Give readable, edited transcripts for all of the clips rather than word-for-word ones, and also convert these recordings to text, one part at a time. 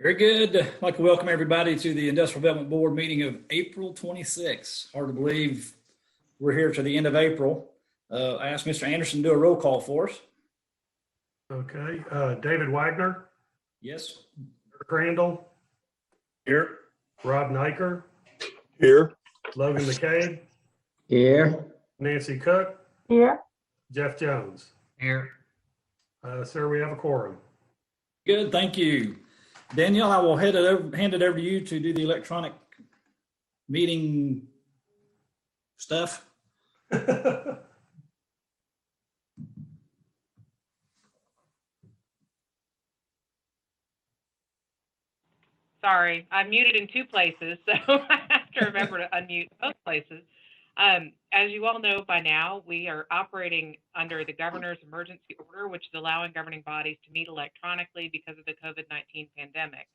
Very good. I'd like to welcome everybody to the Industrial Development Board meeting of April 26th. Hard to believe we're here to the end of April. I asked Mr. Anderson to do a roll call for us. Okay, David Wagner, Yes. Dirk Randall, Here. Rob Niker, Here. Logan McCabe, Here. Nancy Cook, Here. Jeff Jones. Here. Sir, we have a quorum. Good, thank you. Danielle, I will hand it over to you to do the electronic meeting stuff. Sorry, I'm muted in two places, so I have to remember to unmute both places. As you all know by now, we are operating under the governor's emergency order, which is allowing governing bodies to meet electronically because of the COVID-19 pandemic.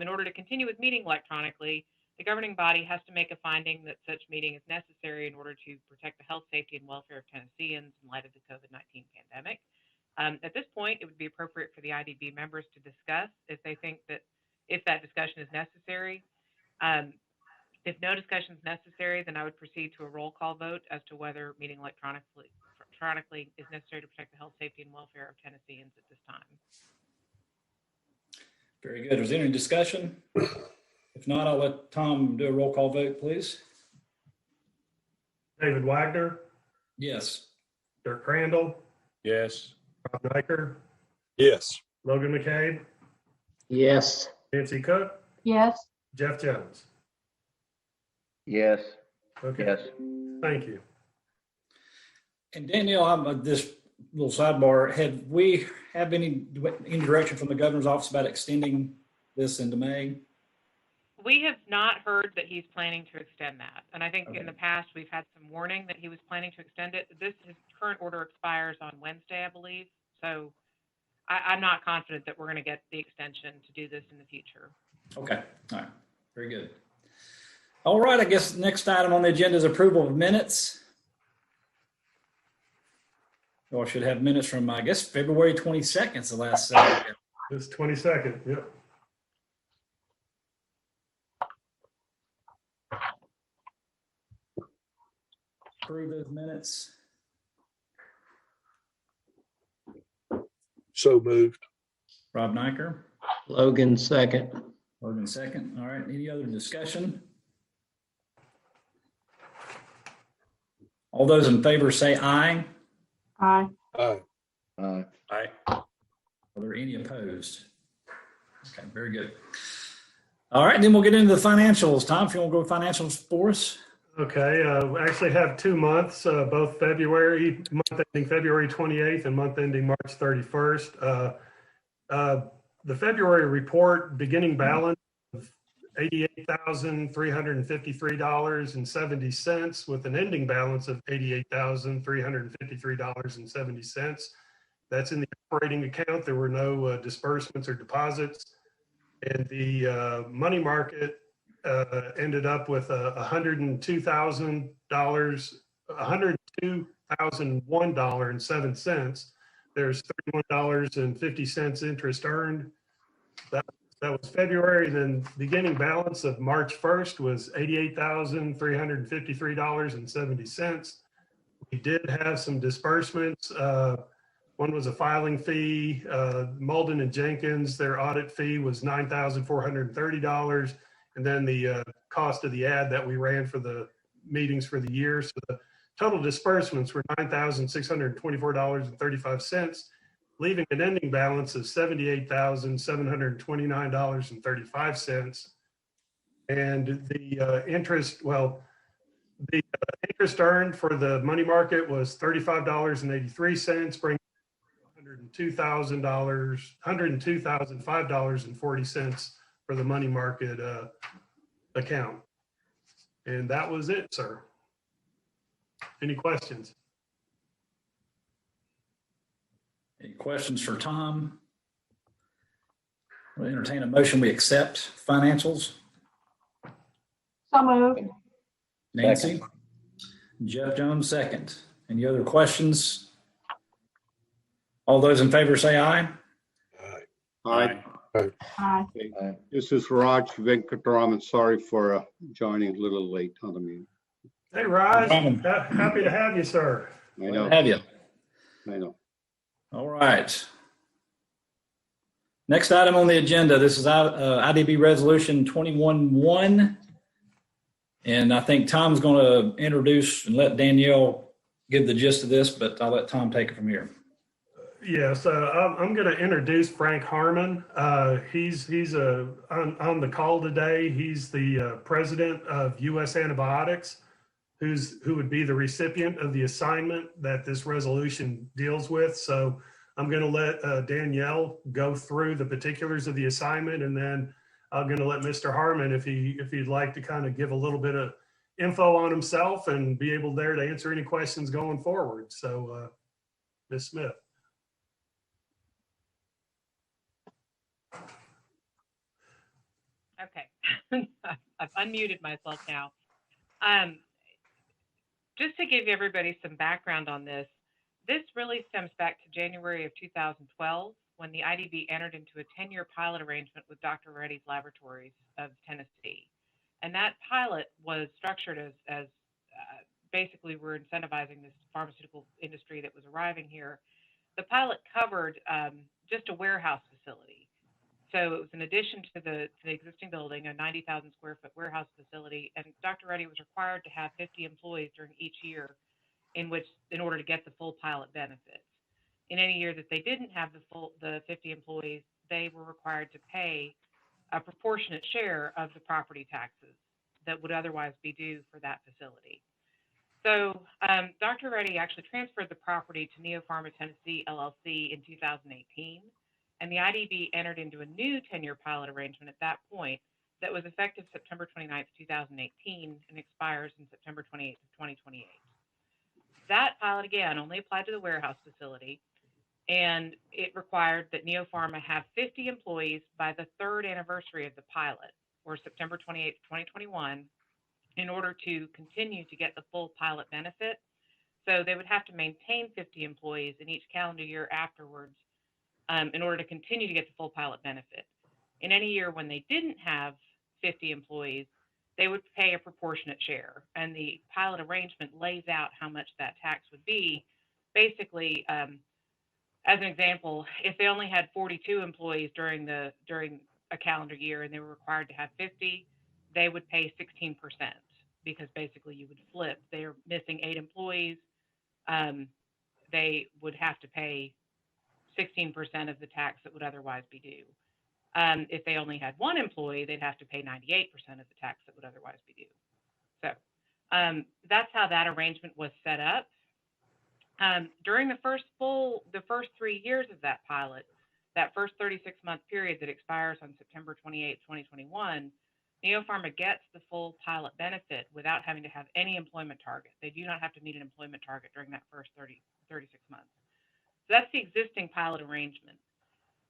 In order to continue with meeting electronically, the governing body has to make a finding that such meeting is necessary in order to protect the health, safety, and welfare of Tennesseans in light of the COVID-19 pandemic. At this point, it would be appropriate for the IDB members to discuss if they think that if that discussion is necessary. If no discussion is necessary, then I would proceed to a roll call vote as to whether meeting electronically is necessary to protect the health, safety, and welfare of Tennesseans at this time. Very good. Is there any discussion? If not, I'll let Tom do a roll call vote, please. David Wagner, Yes. Dirk Randall, Yes. Rob Niker, Yes. Logan McCabe, Yes. Nancy Cook, Yes. Jeff Jones. Yes. Okay, Yes. thank you. And Danielle, I'm this little sidebar. Have we have any direction from the governor's office about extending this into May? We have not heard that he's planning to extend that. And I think Okay. in the past, we've had some warning that he was planning to extend it. His current order expires on Wednesday, I believe. So I'm not confident that we're going to get the extension to do this in the future. Okay. All right. Very good. All right. I guess the next item on the agenda is approval of minutes. Or should have minutes from, I guess, February 22nd is the last Saturday. This 22nd, yep. Approve those minutes. So moved. Rob Niker, Logan second. Logan second. All right. Any other discussion? All those in favor say aye. Aye. Aye. Aye. Aye. Are there any opposed? Okay, very good. All right, then we'll get into the financials. Tom, if you want to go financials for us. Okay, we actually have 2 months, both February, month ending February 28th and month ending March 31st. The February report beginning balance of $88,353.70 with an ending balance of $88,353.70. That's in the operating account. There were no disbursements or deposits. And the money market ended up with $102,001.07. There's $31.50 interest earned. That was February. Then beginning balance of March 1st was $88,353.70. We did have some disbursements. One was a filing fee. Malden and Jenkins, their audit fee was $9,430. And then the cost of the ad that we ran for the meetings for the year. So the total disbursements were $9,624.35, leaving an ending balance of $78,729.35. And the interest, the interest earned for the money market was $35.83, bringing $102,005.40 for the money market account. And that was it, sir. Any questions? Any questions for Tom? We'll entertain a motion. We accept financials. So moved. Nancy? Jeff Jones, second. Any other questions? All those in favor say aye. Aye. Aye. Aye. Aye. This is Raj Venkataraman. Sorry for joining a little late on the meeting. Hey, Raj, Brandon. happy to have you, sir. I Glad know, to have you. I know. All right. Next item on the agenda, this is IDB Resolution 21-1. And I think Tom's going to introduce and let Danielle give the gist of this, but I'll let Tom take it from here. Yes, I'm going to introduce Frank Harmon. He's on the call today. He's the president of US Antibiotics, who would be the recipient of the assignment that this resolution deals with. So I'm going to let Danielle go through the particulars of the assignment, and then I'm going to let Mr. Harmon, if he'd like to kind of give a little bit of info on himself and be able there to answer any questions going forward. So, Ms. Smith. Okay, I've unmuted myself now. Just to give everybody some background on this, this really stems back to January of 2012 when the IDB entered into a 10-year pilot arrangement with Dr. Reddy's Laboratories of Tennessee. And that pilot was structured as basically we're incentivizing this pharmaceutical industry that was arriving here. The pilot covered just a warehouse facility. So it was in addition to the existing building, a 90,000 square foot warehouse facility, and Dr. Reddy was required to have 50 employees during each year in order to get the full pilot benefits. In any year that they didn't have the 50 employees, they were required to pay a proportionate share of the property taxes that would otherwise be due for that facility. So Dr. Reddy actually transferred the property to Neopharma Tennessee LLC in 2018. And the IDB entered into a new 10-year pilot arrangement at that point that was effective September 29th, 2018, and expires in September 28th of 2028. That pilot, again, only applied to the warehouse facility, and it required that Neopharma have 50 employees by the third anniversary of the pilot, or September 28th, 2021, in order to continue to get the full pilot benefit. So they would have to maintain 50 employees in each calendar year afterwards in order to continue to get the full pilot benefit. In any year when they didn't have 50 employees, they would pay a proportionate share. And the pilot arrangement lays out how much that tax would be. Basically, as an example, if they only had 42 employees during a calendar year and they were required to have 50, they would pay 16% because basically you would flip. They're missing 8 employees. They would have to pay 16% of the tax that would otherwise be due. If they only had 1 employee, they'd have to pay 98% of the tax that would otherwise be due. So that's how that arrangement was set up. During the first 3 years of that pilot, that first 36-month period that expires on September 28, 2021, Neopharma gets the full pilot benefit without having to have any employment target. They do not have to meet an employment target during that first 36 months. So that's the existing pilot arrangement.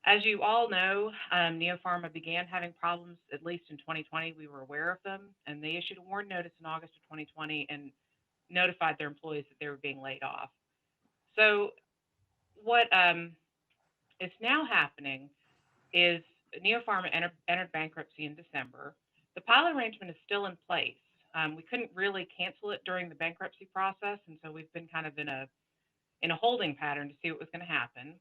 As you all know, Neopharma began having problems, at least in 2020. We were aware of them, and they issued a warn notice in August of 2020 and notified their employees that they were being laid off. So what is now happening is Neopharma entered bankruptcy in December. The pilot arrangement is still in place. We couldn't really cancel it during the bankruptcy process, and so we've been kind of in a holding pattern to see what was going to happen.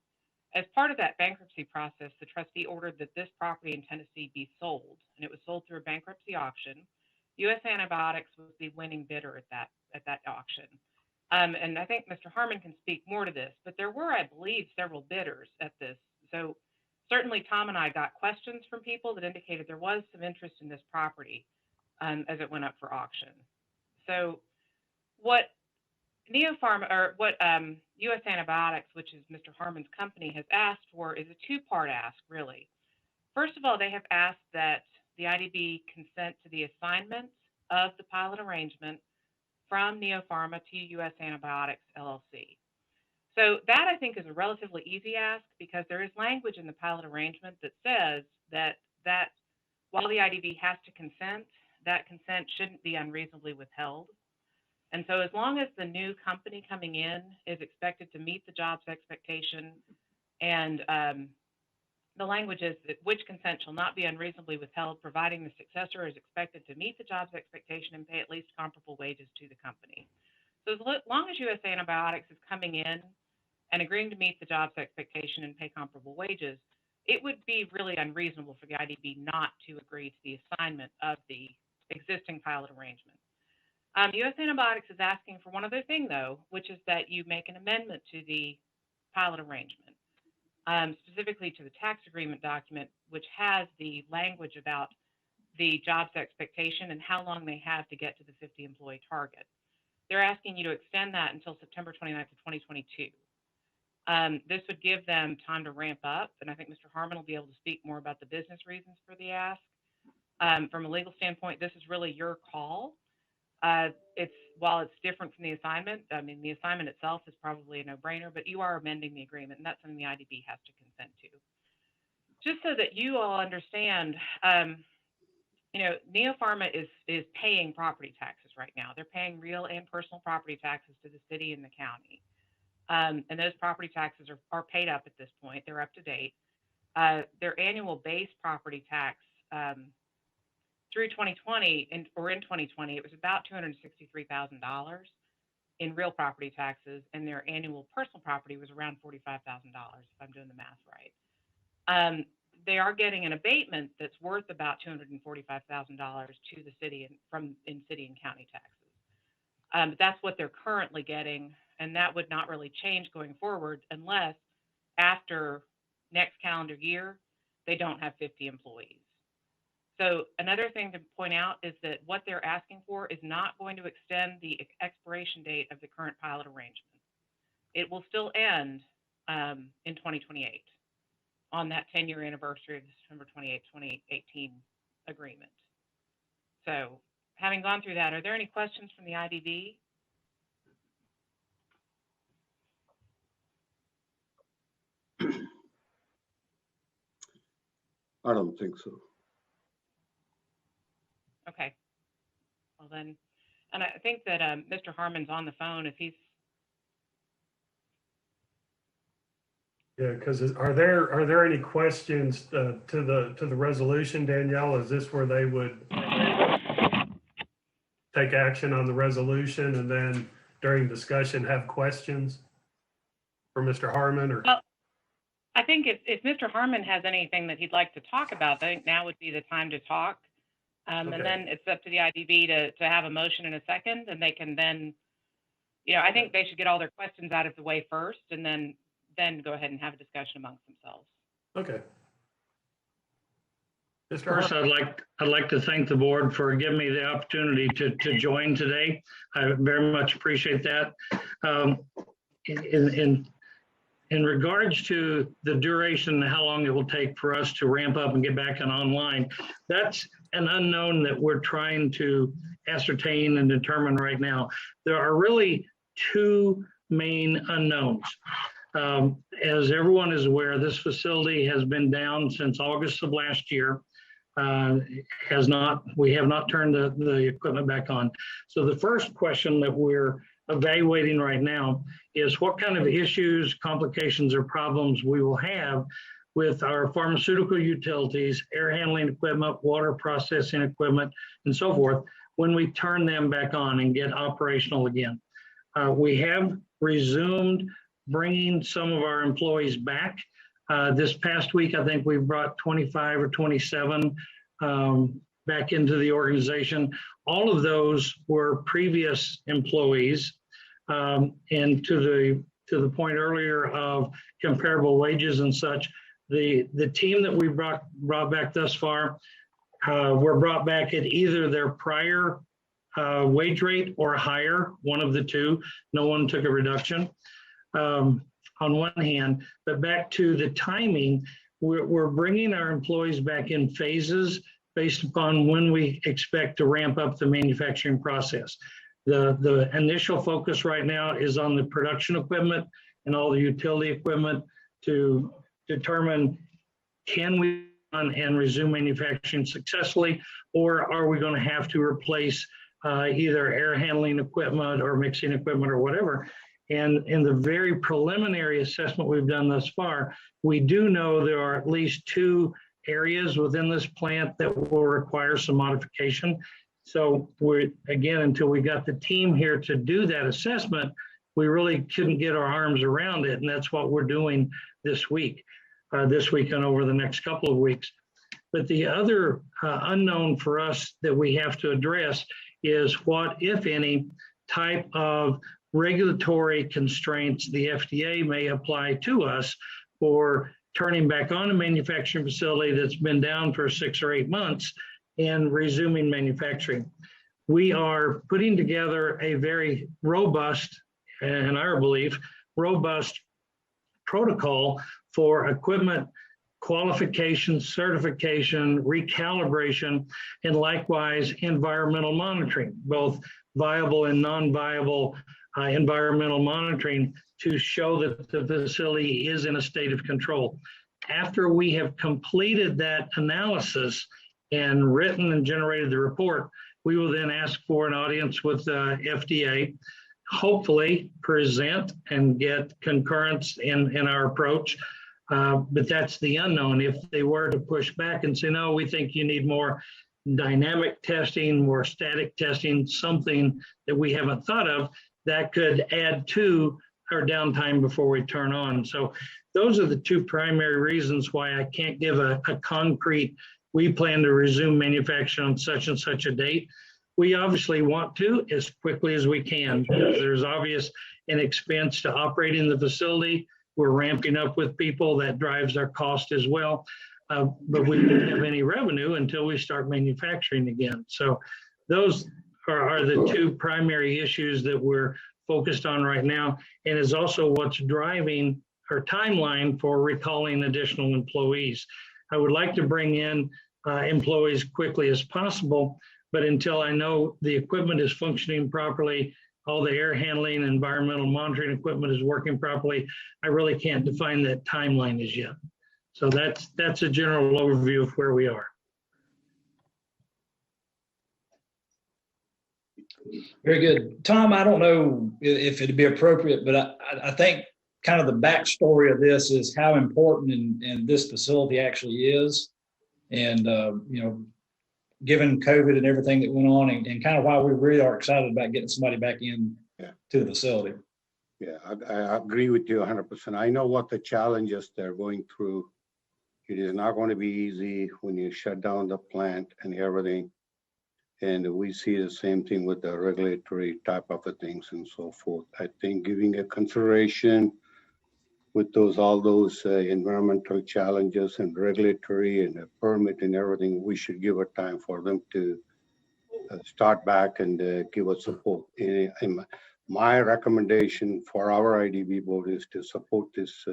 As part of that bankruptcy process, the trustee ordered that this property in Tennessee be sold, and it was sold through a bankruptcy auction. US Antibiotics was the winning bidder at that auction. And I think Mr. Harmon can speak more to this, but there were, I believe, several bidders at this. So certainly Tom and I got questions from people that indicated there was some interest in this property as it went up for auction. So what Neopharma, or what US Antibiotics, which is Mr. Harmon's company, has asked for is a two-part ask, really. First of all, they have asked that the IDB consent to the assignment of the pilot arrangement from Neopharma to US Antibiotics LLC. So that, I think, is a relatively easy ask because there is language in the pilot arrangement that says that while the IDB has to consent, that consent shouldn't be unreasonably withheld. And so as long as the new company coming in is expected to meet the job's expectation and the language is that which consent shall not be unreasonably withheld, providing the successor is expected to meet the job's expectation and pay at least comparable wages to the company. So as long as USA Antibiotics is coming in and agreeing to meet the job's expectation and pay comparable wages, it would be really unreasonable for the IDB not to agree to the assignment of the existing pilot arrangement. USA Antibiotics is asking for one other thing, though, which is that you make an amendment to the pilot arrangement, specifically to the tax agreement document, which has the language about the job's expectation and how long they have to get to the 50 employee target. They're asking you to extend that until September 29th of 2022. This would give them time to ramp up, and I think Mr. Harmon will be able to speak more about the business reasons for the ask. From a legal standpoint, this is really your call. While it's different from the assignment, I mean, the assignment itself is probably a no-brainer, but you are amending the agreement, and that's something the IDB has to consent to. Just so that you all understand, Neopharma is paying property taxes right now. They're paying real and personal property taxes to the city and the county. And those property taxes are paid up at this point. They're up to date. Their annual base property tax through 2020 or in 2020, it was about $263,000 in real property taxes, and their annual personal property was around $45,000, if I'm doing the math right. They are getting an abatement that's worth about $245,000 to the city in city and county taxes. But that's what they're currently getting, and that would not really change going forward unless after next calendar year, they don't have 50 employees. So another thing to point out is that what they're asking for is not going to extend the expiration date of the current pilot arrangement. It will still end in 2028 on that 10-year anniversary of the September 28, 2018 agreement. So having gone through that, are there any questions from the IDB? I don't think so. Okay. Well then, and I think that Mr. Harmon's on the phone if he's. Yeah, because are there any questions to the resolution, Danielle? Is this where they would take action on the resolution and then during discussion have questions for Mr. Harmon or? Well, I think if Mr. Harmon has anything that he'd like to talk about, I think now would be the time to talk. Okay. And then it's up to the IDB to have a motion in a second, and they can then, I think they should get all their questions out of the way first, and then go ahead and have a discussion amongst themselves. Okay. Mr. First, Harmon? I'd like to thank the board for giving me the opportunity to join today. I very much appreciate that. In regards to the duration and how long it will take for us to ramp up and get back on online, that's an unknown that we're trying to ascertain and determine right now. There are really two main unknowns. As everyone is aware, this facility has been down since August of last year. We have not turned the equipment back on. So the first question that we're evaluating right now is what kind of issues, complications, or problems we will have with our pharmaceutical utilities, air handling equipment, water processing equipment, and so forth when we turn them back on and get operational again. We have resumed bringing some of our employees back. This past week, I think we brought 25 or 27 back into the organization. All of those were previous employees. And to the point earlier of comparable wages and such, the team that we brought back thus far were brought back at either their prior wage rate or higher, one of the two. No one took a reduction on one hand, but back to the timing, we're bringing our employees back in phases based upon when we expect to ramp up the manufacturing process. The initial focus right now is on the production equipment and all the utility equipment to determine, can we run and resume manufacturing successfully, or are we going to have to replace either air handling equipment or mixing equipment or whatever. And in the very preliminary assessment we've done thus far, we do know there are at least 2 areas within this plant that will require some modification. So we're, again, until we got the team here to do that assessment, we really couldn't get our arms around it. And that's what we're doing this week and over the next couple of weeks. But the other unknown for us that we have to address is what, if any, type of regulatory constraints the FDA may apply to us for turning back on a manufacturing facility that's been down for 6 or 8 months and resuming manufacturing. We are putting together a very robust, in our belief, robust protocol for equipment qualification, certification, recalibration, and likewise environmental monitoring, both viable and non-viable environmental monitoring to show that the facility is in a state of control. After we have completed that analysis and written and generated the report, we will then ask for an audience with FDA, hopefully present and get concurrence in our approach. But that's the unknown. If they were to push back and say, no, we think you need more dynamic testing, more static testing, something that we haven't thought of, that could add to our downtime before we turn on. So those are the 2 primary reasons why I can't give a concrete, we plan to resume manufacturing on such and such a date. We obviously want to as quickly as we can, because there's obvious an expense to operating the facility. We're ramping up with people, that drives our cost as well. But we don't have any revenue until we start manufacturing again. So those are the 2 primary issues that we're focused on right now, and is also what's driving our timeline for recalling additional employees. I would like to bring in employees quickly as possible, but until I know the equipment is functioning properly, all the air handling, environmental monitoring equipment is working properly, I really can't define that timeline as yet. So that's a general overview of where we are. Very good. Tom, I don't know if it'd be appropriate, but I think kind of the backstory of this is how important and this facility actually is. And, given COVID and everything that went on, and kind of why we really are excited about getting somebody back in to the facility. Yeah, I agree with you 100%. I know what the challenges they're going through. It is not going to be easy when you shut down the plant and everything. And we see the same thing with the regulatory type of things and so forth. I think giving a consideration with all those environmental challenges and regulatory and a permit and everything, we should give a time for them to start back and give us support. And my recommendation for our IDB board is to support this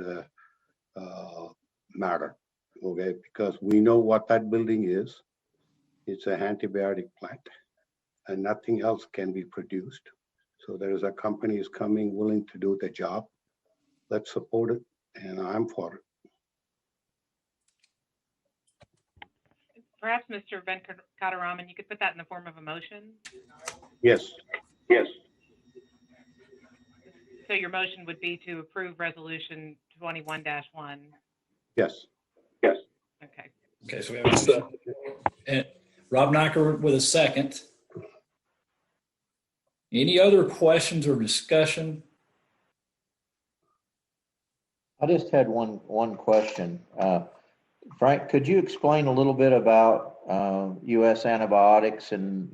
matter, okay? Because we know what that building is. It's an antibiotic plant and nothing else can be produced. So there is a company is coming willing to do the job. Let's support it, and I'm for it. Perhaps Mr. Venkataraman, you could put that in the form of a motion. Yes. So your motion would be to approve resolution 21-1. Yes. Okay. Okay, so we have and Rob Nyker with a second. Any other questions or discussion? I just had one question. Frank, could you explain a little bit about U.S. Antibiotics? And,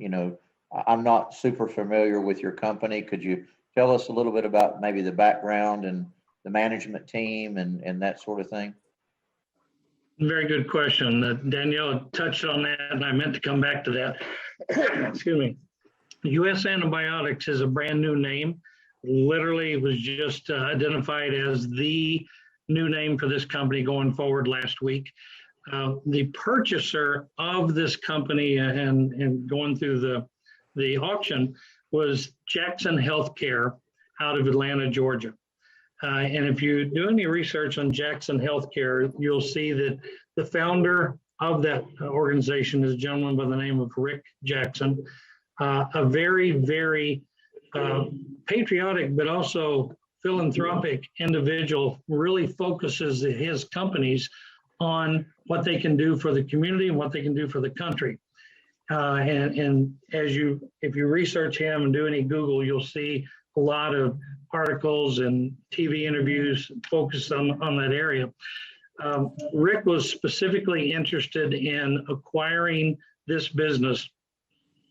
I'm not super familiar with your company. Could you tell us a little bit about maybe the background and the management team and that sort of thing? Very good question. Danielle touched on that, and I meant to come back to that. Excuse me. U.S. Antibiotics is a brand new name. Literally, it was just identified as the new name for this company going forward last week. The purchaser of this company and going through the auction was Jackson Healthcare out of Atlanta, Georgia. And if you do any research on Jackson Healthcare, you'll see that the founder of that organization is a gentleman by the name of Rick Jackson, a very, very patriotic, but also philanthropic individual, really focuses his companies on what they can do for the community and what they can do for the country. And if you research him and do any Google, you'll see a lot of articles and TV interviews focused on that area. Rick was specifically interested in acquiring this business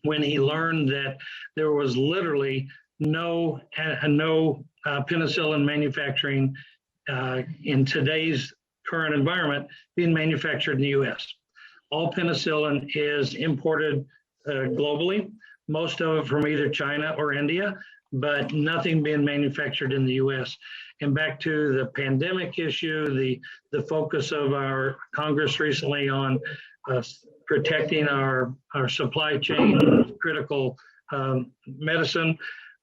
when he learned that there was literally no penicillin manufacturing in today's current environment being manufactured in the U.S. All penicillin is imported globally, most of it from either China or India, but nothing being manufactured in the U.S. And back to the pandemic issue, the focus of our Congress recently on protecting our supply chain of critical medicine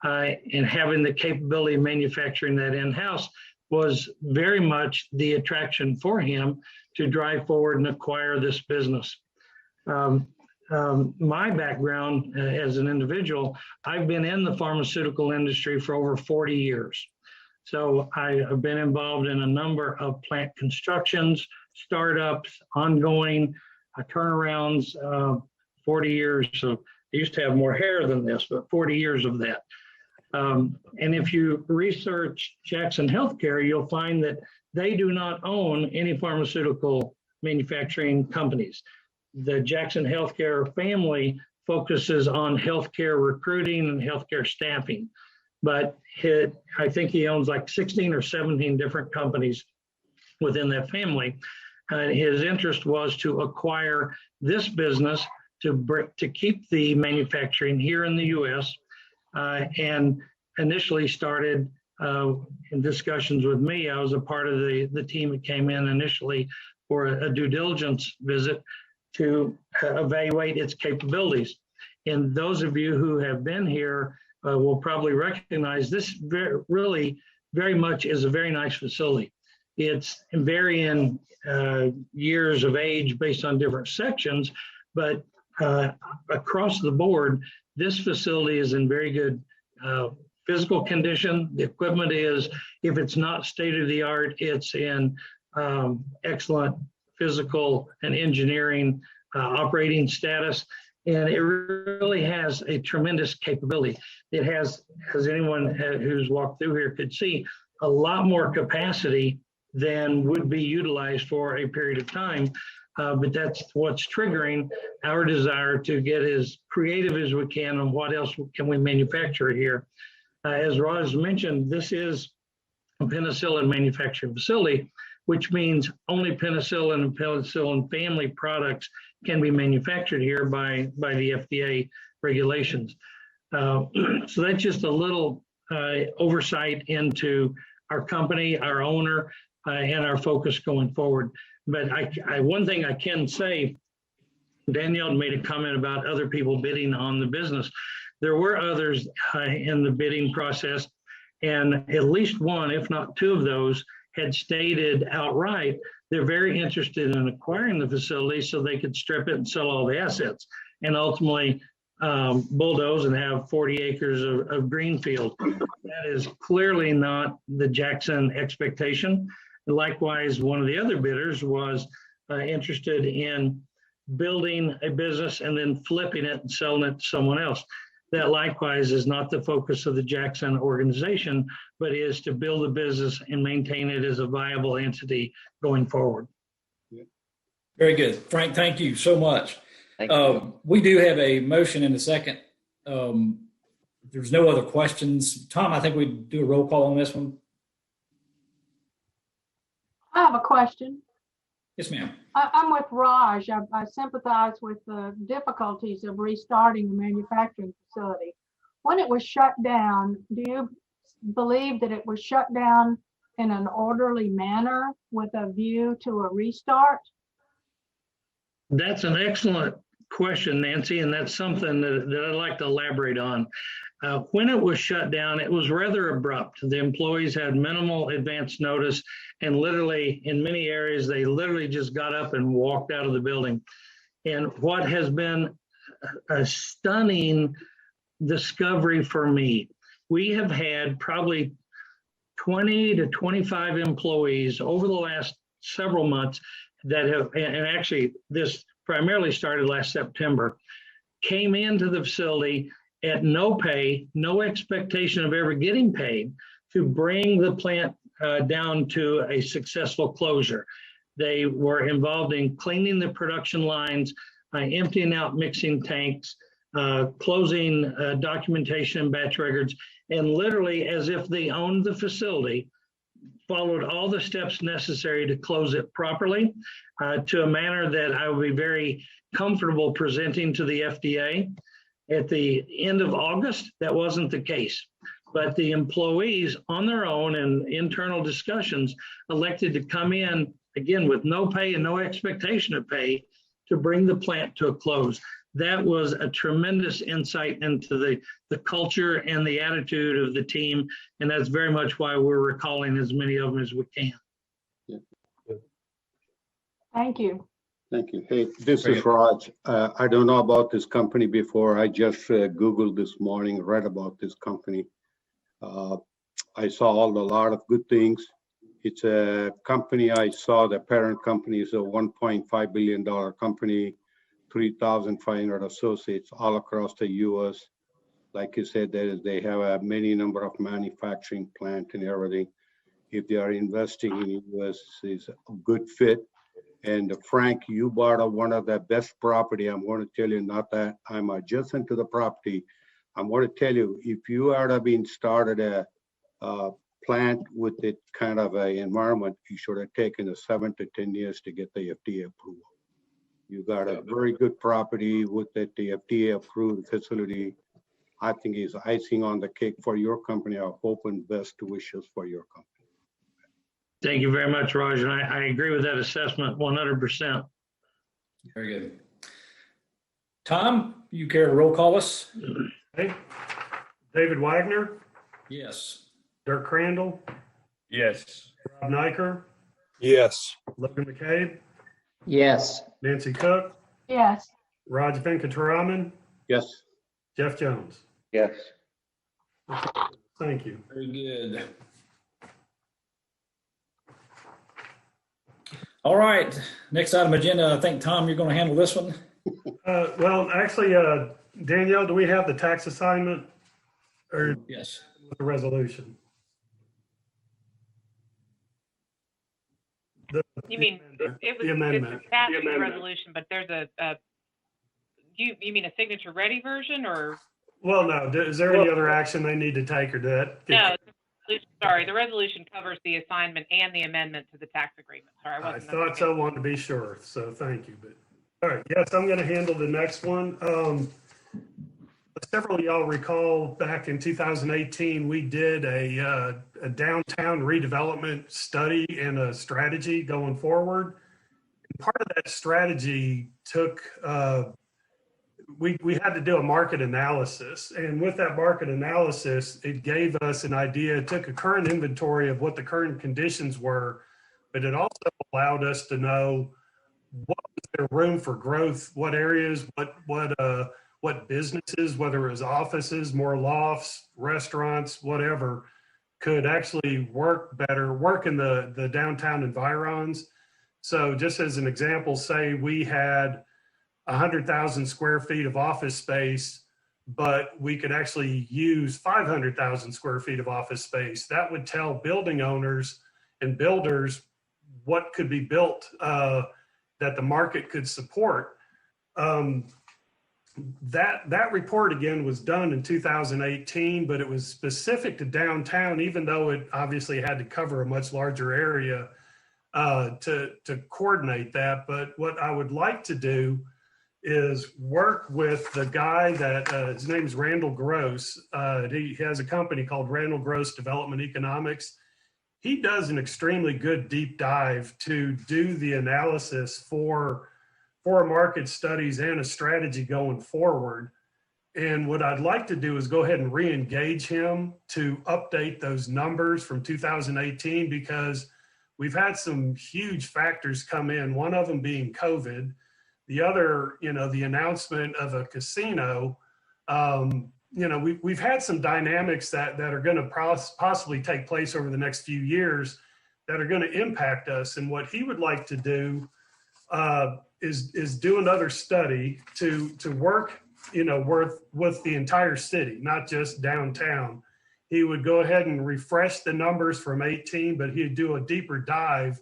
and having the capability of manufacturing that in-house was very much the attraction for him to drive forward and acquire this business. My background as an individual, I've been in the pharmaceutical industry for over 40 years. So I have been involved in a number of plant constructions, startups, ongoing turnarounds, 40 years of, I used to have more hair than this, but 40 years of that. And if you research Jackson Healthcare, you'll find that they do not own any pharmaceutical manufacturing companies. The Jackson Healthcare family focuses on healthcare recruiting and healthcare staffing. But I think he owns like 16 or 17 different companies within that family. His interest was to acquire this business to keep the manufacturing here in the U.S. And initially started in discussions with me. I was a part of the team that came in initially for a due diligence visit to evaluate its capabilities. And those of you who have been here will probably recognize this really very much is a very nice facility. It's varying years of age based on different sections, but across the board, this facility is in very good physical condition. The equipment is, if it's not state of the art, it's in excellent physical and engineering operating status. And it really has a tremendous capability. It has, as anyone who's walked through here could see, a lot more capacity than would be utilized for a period of time. But that's what's triggering our desire to get as creative as we can on what else can we manufacture here. As Roz mentioned, this is a penicillin manufacturing facility, which means only penicillin and penicillin family products can be manufactured here by the FDA regulations. So that's just a little oversight into our company, our owner, and our focus going forward. But one thing I can say, Danielle made a comment about other people bidding on the business. There were others in the bidding process, and at least one, if not two of those, had stated outright they're very interested in acquiring the facility so they could strip it and sell all the assets and ultimately bulldoze and have 40 acres of greenfield. That is clearly not the Jackson expectation. Likewise, one of the other bidders was interested in building a business and then flipping it and selling it to someone else. That likewise is not the focus of the Jackson organization, but is to build a business and maintain it as a viable entity going forward. Very good. Frank, thank you so much. Thank you. We do have a motion in a second. There's no other questions. Tom, I think we do a roll call on this one. I have a question. Yes, ma'am. I'm with Raj. I sympathize with the difficulties of restarting the manufacturing facility. When it was shut down, do you believe that it was shut down in an orderly manner with a view to a restart? That's an excellent question, Nancy, and that's something that I'd like to elaborate on. When it was shut down, it was rather abrupt. The employees had minimal advance notice, and literally in many areas, they literally just got up and walked out of the building. And what has been a stunning discovery for me, we have had probably 20 to 25 employees over the last several months that have, and actually this primarily started last September, came into the facility at no pay, no expectation of ever getting paid, to bring the plant down to a successful closure. They were involved in cleaning the production lines, emptying out mixing tanks, closing documentation and batch records, and literally as if they owned the facility, followed all the steps necessary to close it properly to a manner that I would be very comfortable presenting to the FDA. At the end of August, that wasn't the case. But the employees on their own and internal discussions elected to come in, again, with no pay and no expectation of pay, to bring the plant to a close. That was a tremendous insight into the culture and the attitude of the team. And that's very much why we're recalling as many of them as we can. Thank you. Thank you. Hey, this is Raj. I don't know about this company before. I just Googled this morning, read about this company. I saw a lot of good things. It's a company, I saw the parent company is a $1.5 billion company, 3,500 associates all across the US. Like you said, they have a many number of manufacturing plant and everything. If they are investing in US, is a good fit. And Frank, you bought one of the best property. I'm going to tell you, not that I'm adjacent to the property. I'm going to tell you, if you had been started a plant with it kind of a environment, you should have taken 7 to 10 years to get the FDA approval. You got a very good property with it, the FDA approved facility. I think is icing on the cake for your company. I hope and best wishes for your company. Thank you very much, Raj. And I agree with that assessment 100%. Very good. Tom, you care to roll call us? Okay. David Wagner, Yes. Dirk Crandall, Yes. Rob Nyker, Yes. Logan McCabe, Yes. Nancy Cook, Yes. Raj Venkataraman, Yes. Jeff Jones. Yes. Thank you. Very good. All right. Next item agenda. I think, Tom, you're going to handle this one. Well, actually, Danielle, do we have the tax assignment or Yes. the resolution? You mean, it was, The amendment. it's attached The to the amendment. resolution, but there's you mean a signature ready version or? Well, no, is there any other action they need to take or that? No, sorry, the resolution covers the assignment and the amendment to the tax agreement. Sorry, I I wasn't. thought so, wanted to be sure, so thank you. But all right, yes, I'm going to handle the next one. Several of y'all recall back in 2018, we did a downtown redevelopment study and a strategy going forward. And part of that strategy took, we had to do a market analysis. And with that market analysis, it gave us an idea, it took a current inventory of what the current conditions were, but it also allowed us to know what was there room for growth, what areas, what businesses, whether it was offices, more lofts, restaurants, whatever, could actually work better, work in the downtown environs. So just as an example, say we had 100,000 square feet of office space, but we could actually use 500,000 square feet of office space. That would tell building owners and builders what could be built that the market could support. That report again was done in 2018, but it was specific to downtown, even though it obviously had to cover a much larger area to coordinate that. But what I would like to do is work with the guy that his name is Randall Gross. He has a company called Randall Gross Development Economics. He does an extremely good deep dive to do the analysis for market studies and a strategy going forward. And what I'd like to do is go ahead and re-engage him to update those numbers from 2018, because we've had some huge factors come in, one of them being COVID. The other, the announcement of a casino we've had some dynamics that are going to possibly take place over the next few years that are going to impact us. And what he would like to do is do another study to work, with the entire city, not just downtown. He would go ahead and refresh the numbers from 18, but he'd do a deeper dive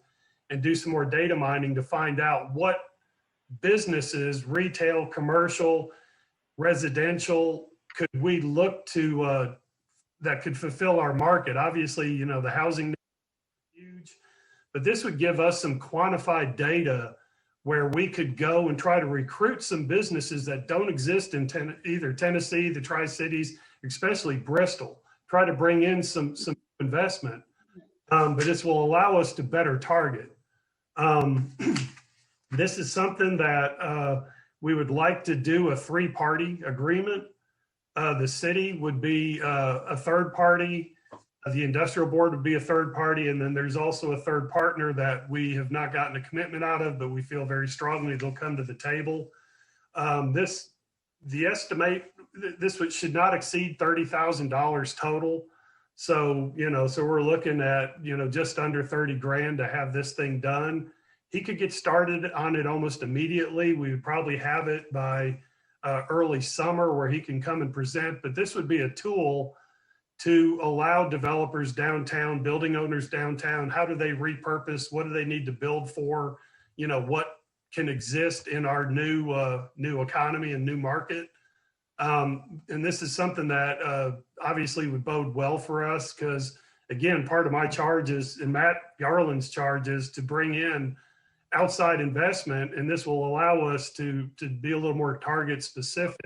and do some more data mining to find out what businesses, retail, commercial, residential, could we look to that could fulfill our market. Obviously, the housing is huge, but this would give us some quantified data where we could go and try to recruit some businesses that don't exist in either Tennessee, the Tri-Cities, especially Bristol, try to bring in some investment. But this will allow us to better target. This is something that we would like to do a 3-party agreement. The city would be a third party. The industrial board would be a third party. And then there's also a third partner that we have not gotten a commitment out of, but we feel very strongly they'll come to the table. The estimate, this should not exceed $30,000 total. So, so we're looking at, just under 30 grand to have this thing done. He could get started on it almost immediately. We would probably have it by early summer where he can come and present, but this would be a tool to allow developers downtown, building owners downtown, how do they repurpose? What do they need to build for? What can exist in our new economy and new market? And this is something that obviously would bode well for us because, again, part of my charge is, and Matt Garland's charge is to bring in outside investment, and this will allow us to be a little more target specific.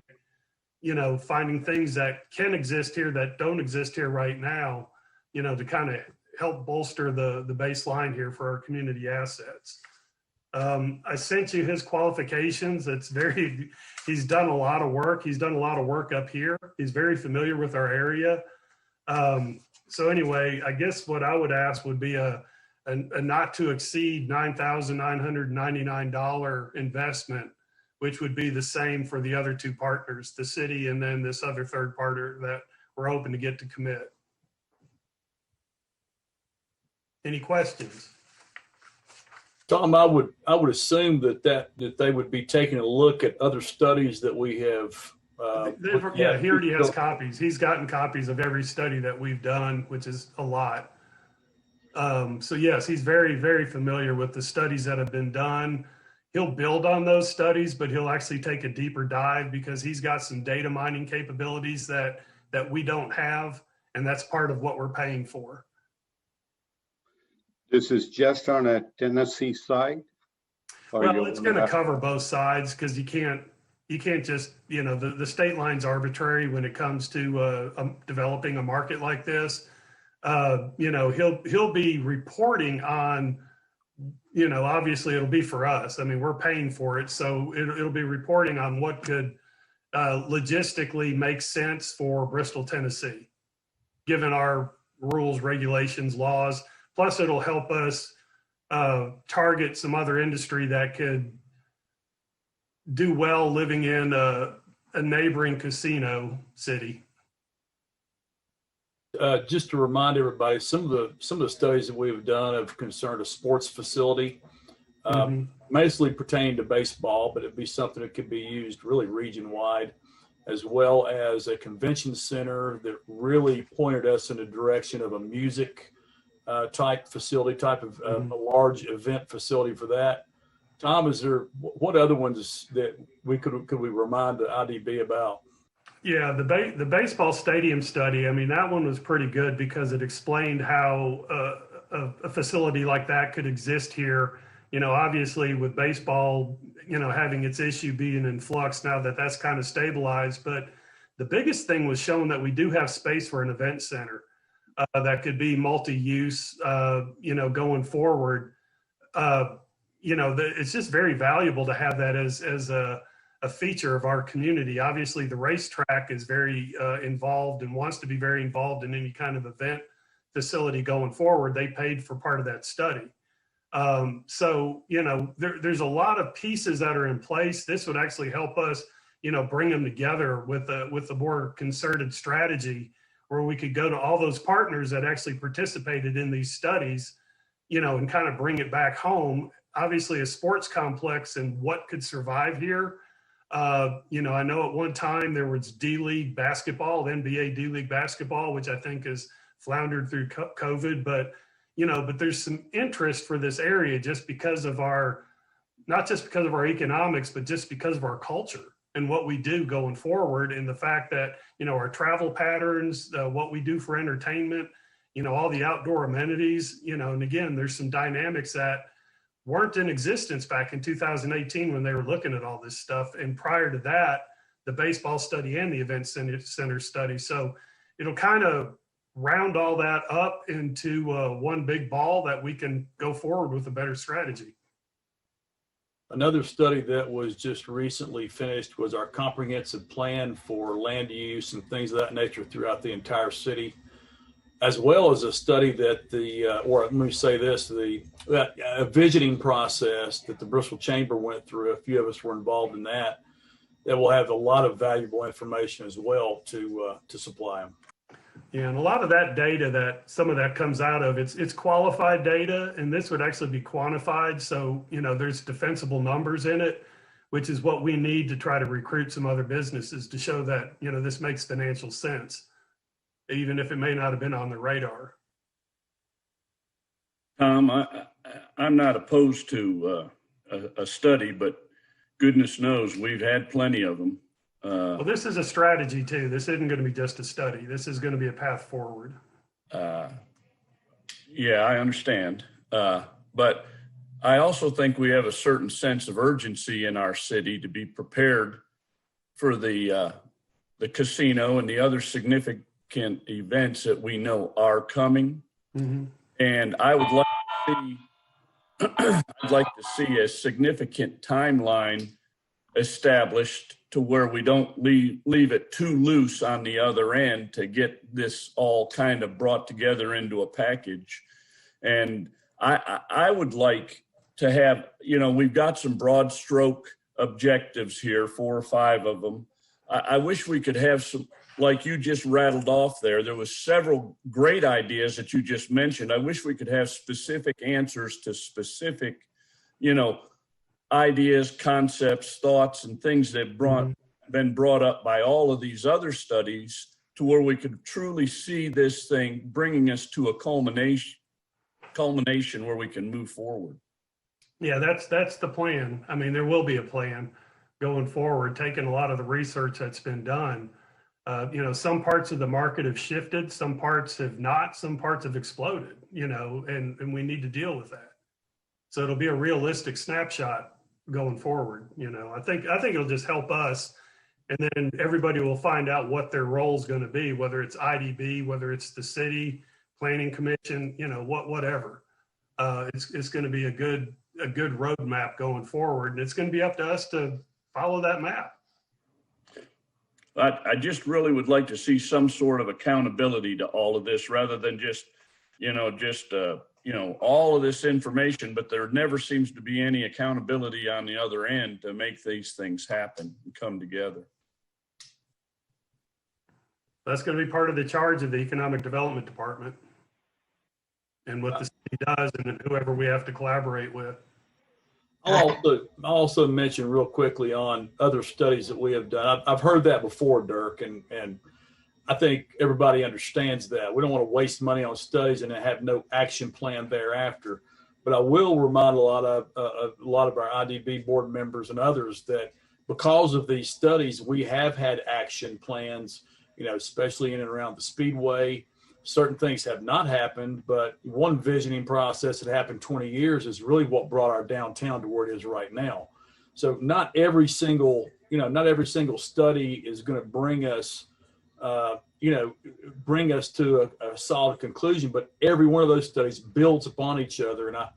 Finding things that can exist here that don't exist here right now, to kind of help bolster the baseline here for our community assets. I sent you his qualifications. He's done a lot of work. He's done a lot of work up here. He's very familiar with our area. So anyway, I guess what I would ask would be a not to exceed $9,999 investment, which would be the same for the other 2 partners, the city and then this other third partner that we're hoping to get to commit. Any questions? Tom, I would assume that they would be taking a look at other studies that we have. Yeah, he already has copies. He's gotten copies of every study that we've done, which is a lot. So yes, he's very, very familiar with the studies that have been done. He'll build on those studies, but he'll actually take a deeper dive because he's got some data mining capabilities that we don't have, and that's part of what we're paying for. This is just on a Tennessee side? Well, it's going to cover both sides because you can't just, the state line's arbitrary when it comes to developing a market like this. He'll be reporting on, obviously it'll be for us. I mean, we're paying for it. So it'll be reporting on what could logistically make sense for Bristol, Tennessee, given our rules, regulations, laws. Plus it'll help us target some other industry that could do well living in a neighboring casino city. Just to remind everybody, some of the studies that we have done have concerned a sports facility, mostly pertaining to baseball, but it'd be something that could be used really region wide, as well as a convention center that really pointed us in the direction of a music type facility, a large event facility for that. Tom, what other ones that could we remind the IDB about? Yeah, the baseball stadium study, I mean, that one was pretty good because it explained how a facility like that could exist here. Obviously with baseball, having its issue being in flux now that's kind of stabilized. But the biggest thing was showing that we do have space for an event center that could be multi-use, going forward. It's just very valuable to have that as a feature of our community. Obviously, the racetrack is very involved and wants to be very involved in any kind of event facility going forward. They paid for part of that study. So, there's a lot of pieces that are in place. This would actually help us bring them together with a more concerted strategy where we could go to all those partners that actually participated in these studies, and kind of bring it back home. Obviously, a sports complex and what could survive here. I know at one time there was D-League basketball, NBA D-League basketball, which I think has floundered through COVID, but there's some interest for this area just because of not just because of our economics, but just because of our culture and what we do going forward, and the fact that, our travel patterns, what we do for entertainment, all the outdoor amenities, and again, there's some dynamics that weren't in existence back in 2018 when they were looking at all this stuff. And prior to that, the baseball study and the event center study. So it'll kind of round all that up into one big ball that we can go forward with a better strategy. Another study that was just recently finished was our comprehensive plan for land use and things of that nature throughout the entire city, as well as a study that a visioning process that the Bristol Chamber went through. A few of us were involved in that will have a lot of valuable information as well to supply them. Yeah, and a lot of that data, that some of that comes out of, it's qualified data, and this would actually be quantified. So, there's defensible numbers in it, which is what we need to try to recruit some other businesses to show that, this makes financial sense, even if it may not have been on the radar. Tom, I'm not opposed to a study, but goodness knows we've had plenty of them. Well, this is a strategy too. This isn't going to be just a study. This is going to be a path forward. Yeah, I understand. But I also think we have a certain sense of urgency in our city to be prepared for the casino and the other significant events that we know are coming. Mm-hmm. And I would like to see a significant timeline established to where we don't leave it too loose on the other end to get this all kind of brought together into a package. And I would like to have, we've got some broad stroke objectives here, 4 or 5 of them. I wish we could have some, like you just rattled off there. There was several great ideas that you just mentioned. I wish we could have specific answers to specific, ideas, concepts, thoughts, and things that been brought up by all of these other studies, to where we could truly see this thing bringing us to a culmination where we can move forward. Yeah, that's the plan. I mean, there will be a plan going forward, taking a lot of the research that's been done. Some parts of the market have shifted, some parts have not, some parts have exploded, and we need to deal with that. So it'll be a realistic snapshot going forward. I think it'll just help us, and then everybody will find out what their role is going to be, whether it's IDB, whether it's the city planning commission, whatever. It's going to be a good roadmap going forward, and it's going to be up to us to follow that map. I just really would like to see some sort of accountability to all of this, rather than just all of this information, but there never seems to be any accountability on the other end to make these things happen and come together. That's going to be part of the charge of the Economic Development Department and what the city does, and whoever we have to collaborate with. I'll also mention real quickly on other studies that we have done. I've heard that before, Dirk, and I think everybody understands that. We don't want to waste money on studies and have no action plan thereafter. But I will remind a lot of our IDB board members and others that because of these studies, we have had action plans, especially in and around the Speedway. Certain things have not happened, but one visioning process that happened 20 years is really what brought our downtown to where it is right now. So not every single study is going to bring us to a solid conclusion, but every one of those studies builds upon each other. And I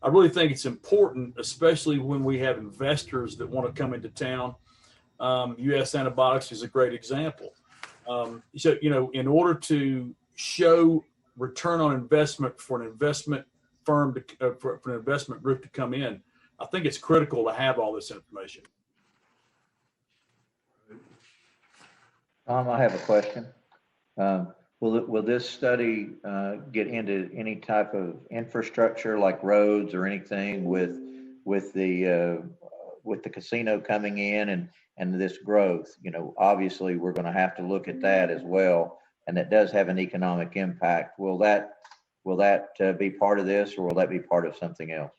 really think it's important, especially when we have investors that want to come into town. US Antibiotics is a great example. In order to show return on investment for an investment firm for an investment group to come in, I think it's critical to have all this information. Tom, I have a question. Will this study get into any type of infrastructure like roads or anything with the casino coming in and this growth? You know, obviously we're going to have to look at that as well, and that does have an economic impact. Will that be part of this, or will that be part of something else?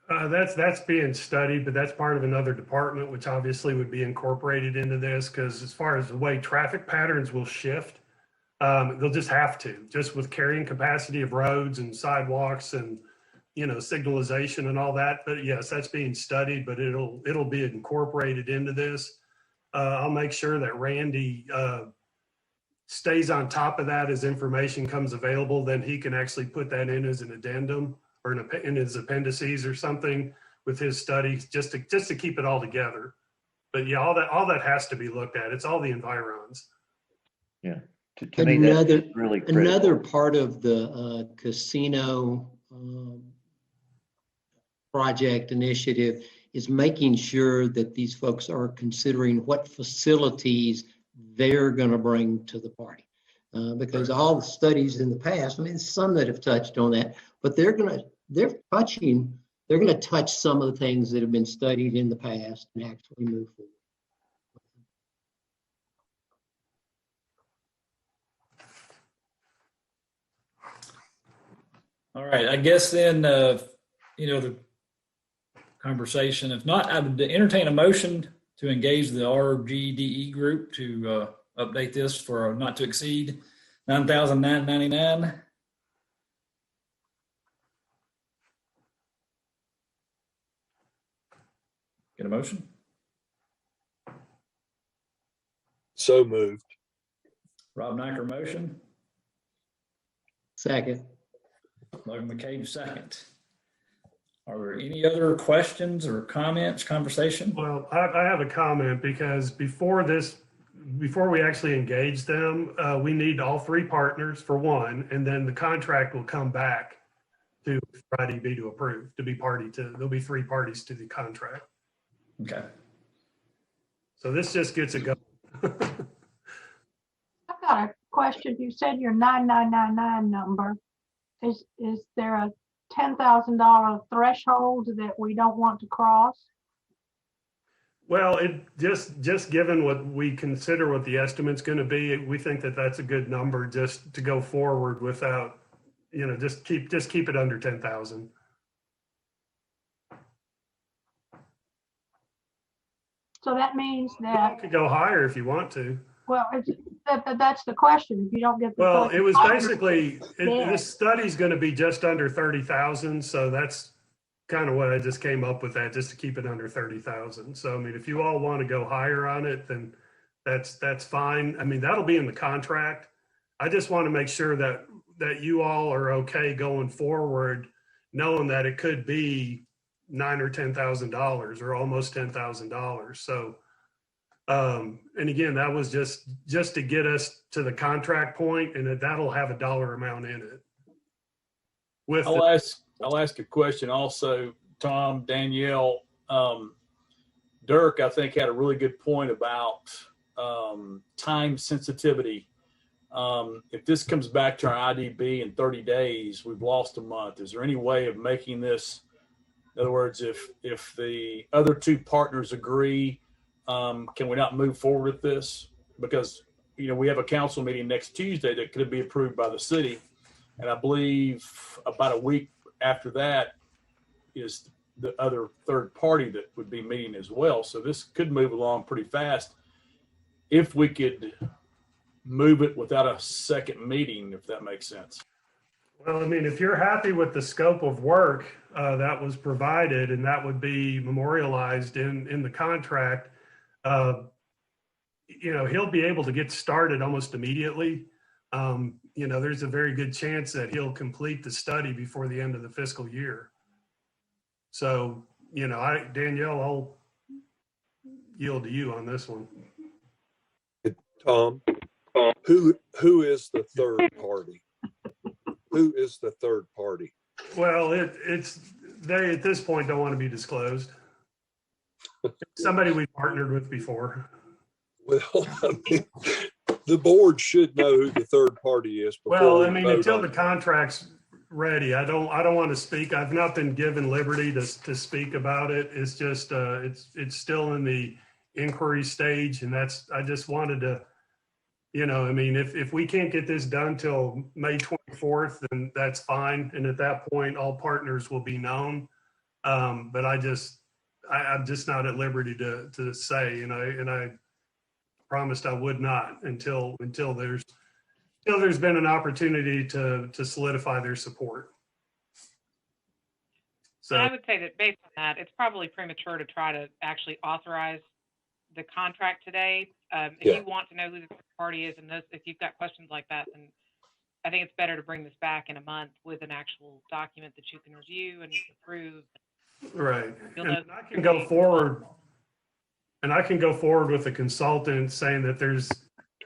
That's being studied, but that's part of another department, which obviously would be incorporated into this, because as far as the way traffic patterns will shift, they'll just have to, just with carrying capacity of roads and sidewalks and, you know, signalization and all that. But yes, that's being studied, but it'll be incorporated into this. I'll make sure that Randy stays on top of that as information comes available. Then he can actually put that in as an addendum or in his appendices or something with his studies, just to keep it all together. But yeah, all that has to be looked at. It's all the environs. Yeah. To me, that's really critical. Another part of the casino project initiative is making sure that these folks are considering what facilities they're going to bring to the party. Because all the studies in the past, I mean, some that have touched on that, but they're going to touch some of the things that have been studied in the past and actually move forward. All right, I guess then, you know, the conversation, if not, I would entertain a motion to engage the RGDE group to update this for not to exceed $9,999. Get a motion? So moved. Rob Nacker motion. Second. Logan McCabe second. Are there any other questions or comments, conversation? Well, I have a comment, because before we actually engage them, we need all three partners for one, and then the contract will come back to IDB to approve, there'll be three parties to the contract. Okay. So this just gets it going. I've got a question. You said your 9999 number. Is there a $10,000 threshold that we don't want to cross? Well, it just given what we consider what the estimate's going to be, we think that that's a good number just to go forward without, you know, just keep it under 10,000. So that means You that, could go higher if you want to. well, that's the question. If you don't get the. Well, it was basically, Yeah. this study's going to be just under 30,000. So that's kind of what I just came up with, that just to keep it under 30,000. So, I mean, if you all want to go higher on it, then that's fine. I mean, that'll be in the contract. I just want to make sure that you all are okay going forward, knowing that it could be $9,000 or $10,000 or almost $10,000. So, and again, that was just to get us to the contract point, and that'll have a dollar amount in it. I'll ask a question also, Tom, Danielle. Dirk, I think, had a really good point about time sensitivity. If this comes back to our IDB in 30 days, we've lost a month. Is there any way of making this, in other words, if the other two partners agree, can we not move forward with this? Because, you know, we have a council meeting next Tuesday that could be approved by the city. And I believe about a week after that is the other third party that would be meeting as well. So this could move along pretty fast if we could move it without a second meeting, if that makes sense. Well, I mean, if you're happy with the scope of work that was provided, and that would be memorialized in the contract, you know, he'll be able to get started almost immediately. You know, there's a very good chance that he'll complete the study before the end of the fiscal year. So, you know, Danielle, I'll yield to you on this one. Tom, who is the third party? Who is the third party? Well, they at this point don't want to be disclosed. Somebody we partnered with before. Well, I mean, The board should know who the third party is before Well, we I mean, vote until on the it. contract's ready, I don't want to speak. I've not been given liberty to speak about it. It's just, it's still in the inquiry stage, and I just wanted to, I mean, if we can't get this done till May 24th, then that's fine. And at that point, all partners will be known. But I'm just not at liberty to say, and I promised I would not until there's been an opportunity to solidify their support. So And I would say that based on that, it's probably premature to try to actually authorize the contract today. If Yeah. you want to know who the third party is, and if you've got questions like that, then I think it's better to bring this back in a month with an actual document that you can review and approve. right, You'll and know. I can go forward. And I can go forward with a consultant saying that there's,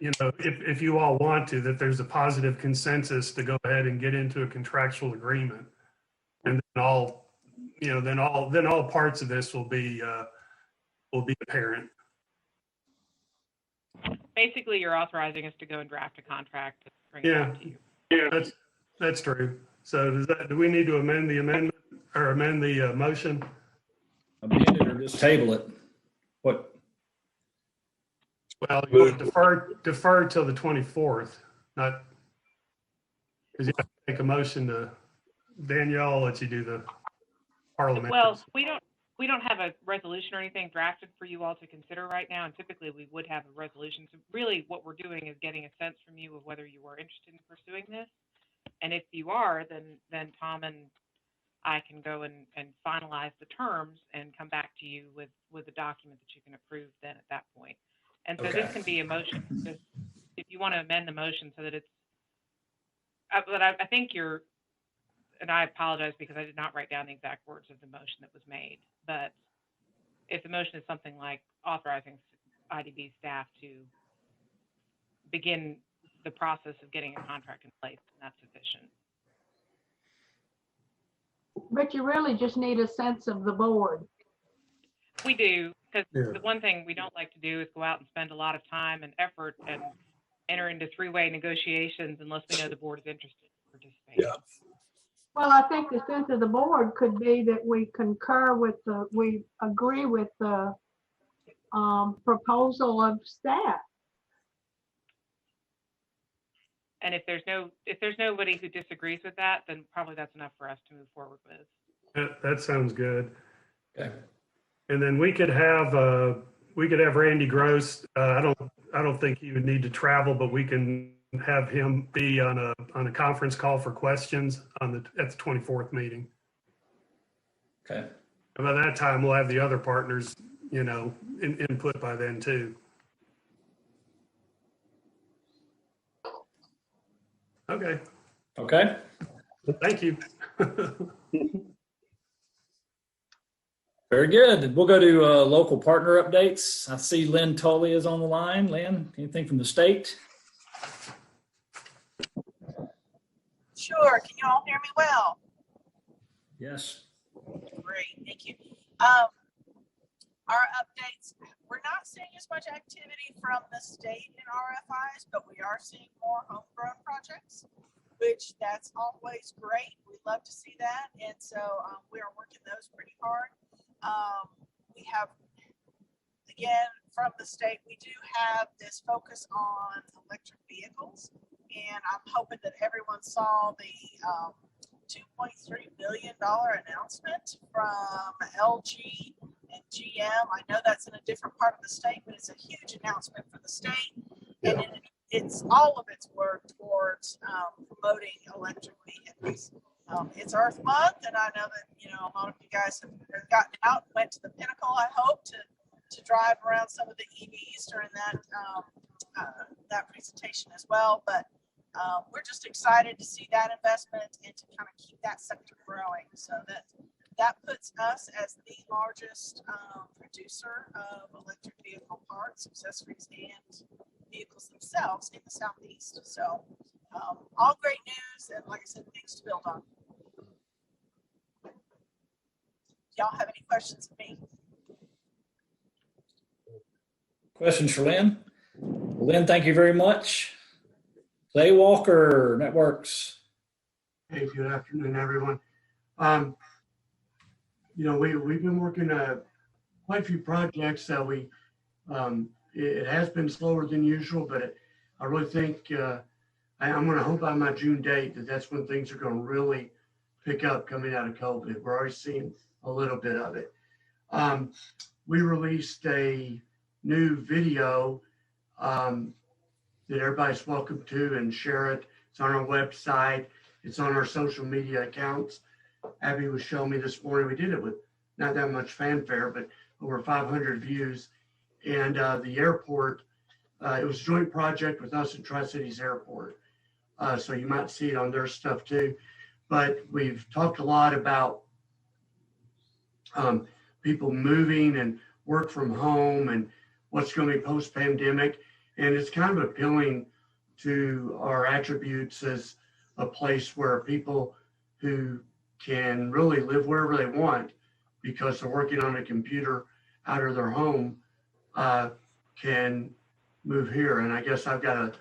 if you all want to, that there's a positive consensus to go ahead and get into a contractual agreement. And then all parts of this will be apparent. Basically, you're authorizing us to go and draft a contract and bring it back to you. Yeah, that's true. So do we need to amend the amendment or amend the motion? Amend it or just table it? What? Well, you want to defer till the 24th, not, because you have to make a motion to, Danielle, I'll let you do the parliament. Well, we don't have a resolution or anything drafted for you all to consider right now, and typically we would have a resolution. So really what we're doing is getting a sense from you of whether you are interested in pursuing this. And if you are, then Tom and I can go and finalize the terms and come back to you with a document that you can approve then at that point. And so this can be a motion, just if you want to amend the motion so that it's, but I think you're, and I apologize because I did not write down the exact words of the motion that was made, but if the motion is something like authorizing IDB staff to begin the process of getting a contract in place, then that's sufficient. But you really just need a sense of the board. We do, because Yeah. the one thing we don't like to do is go out and spend a lot of time and effort and enter into three-way negotiations unless we know the board is interested in participating. Yeah. Well, I think the sense of the board could be that we we agree with the proposal of staff. And if there's nobody who disagrees with that, then probably that's enough for us to move forward with. That sounds good. Okay. And then we could have Randy Gross. I don't think he would need to travel, but we can have him be on a conference call for questions at the 24th meeting. Okay. And by that time, we'll have the other partners, input by then too. Okay. Okay. Thank you. Very good. We'll go to local partner updates. I see Lynn Tolley is on the line. Lynn, anything from the state? Sure. Can you all hear me well? Yes. Great. Thank you. Our updates, we're not seeing as much activity from the state in RFIs, but we are seeing more homegrown projects, which that's always great. We love to see that. And so we are working those pretty hard. We have, again, from the state, we do have this focus on electric vehicles. And I'm hoping that everyone saw the $2.3 billion announcement from LG and GM. I know that's in a different part of the state, but it's a huge announcement for the state. And it's all of its work towards promoting electric vehicles. It's Earth Month, and I know that, a lot of you guys have gotten out and went to the Pinnacle, I hope, to drive around some of the EVs during that presentation as well. But we're just excited to see that investment and to kind of keep that sector growing. So that puts us as the largest producer of electric vehicle parts, accessories, and vehicles themselves in the Southeast. So all great news, and like I said, things to build on. Y'all have any questions for me? Questions for Lynn? Well, Lynn, thank you very much. Clay Walker, Networks. Hey, good afternoon, everyone. We've been working quite a few projects that it has been slower than usual, but I really think I'm going to hope by my June date that's when things are going to really pick up coming out of COVID. We're already seeing a little bit of it. We released a new video that everybody's welcome to and share it. It's on our website. It's on our social media accounts. Abby was showing me this morning. We did it with not that much fanfare, but over 500 views. And the airport, it was a joint project with us and Tri-Cities Airport. So you might see it on their stuff too. But we've talked a lot about people moving and work from home and what's going to be post-pandemic. And it's kind of appealing to our attributes as a place where people who can really live wherever they want because they're working on a computer out of their home can move here. And I guess I've got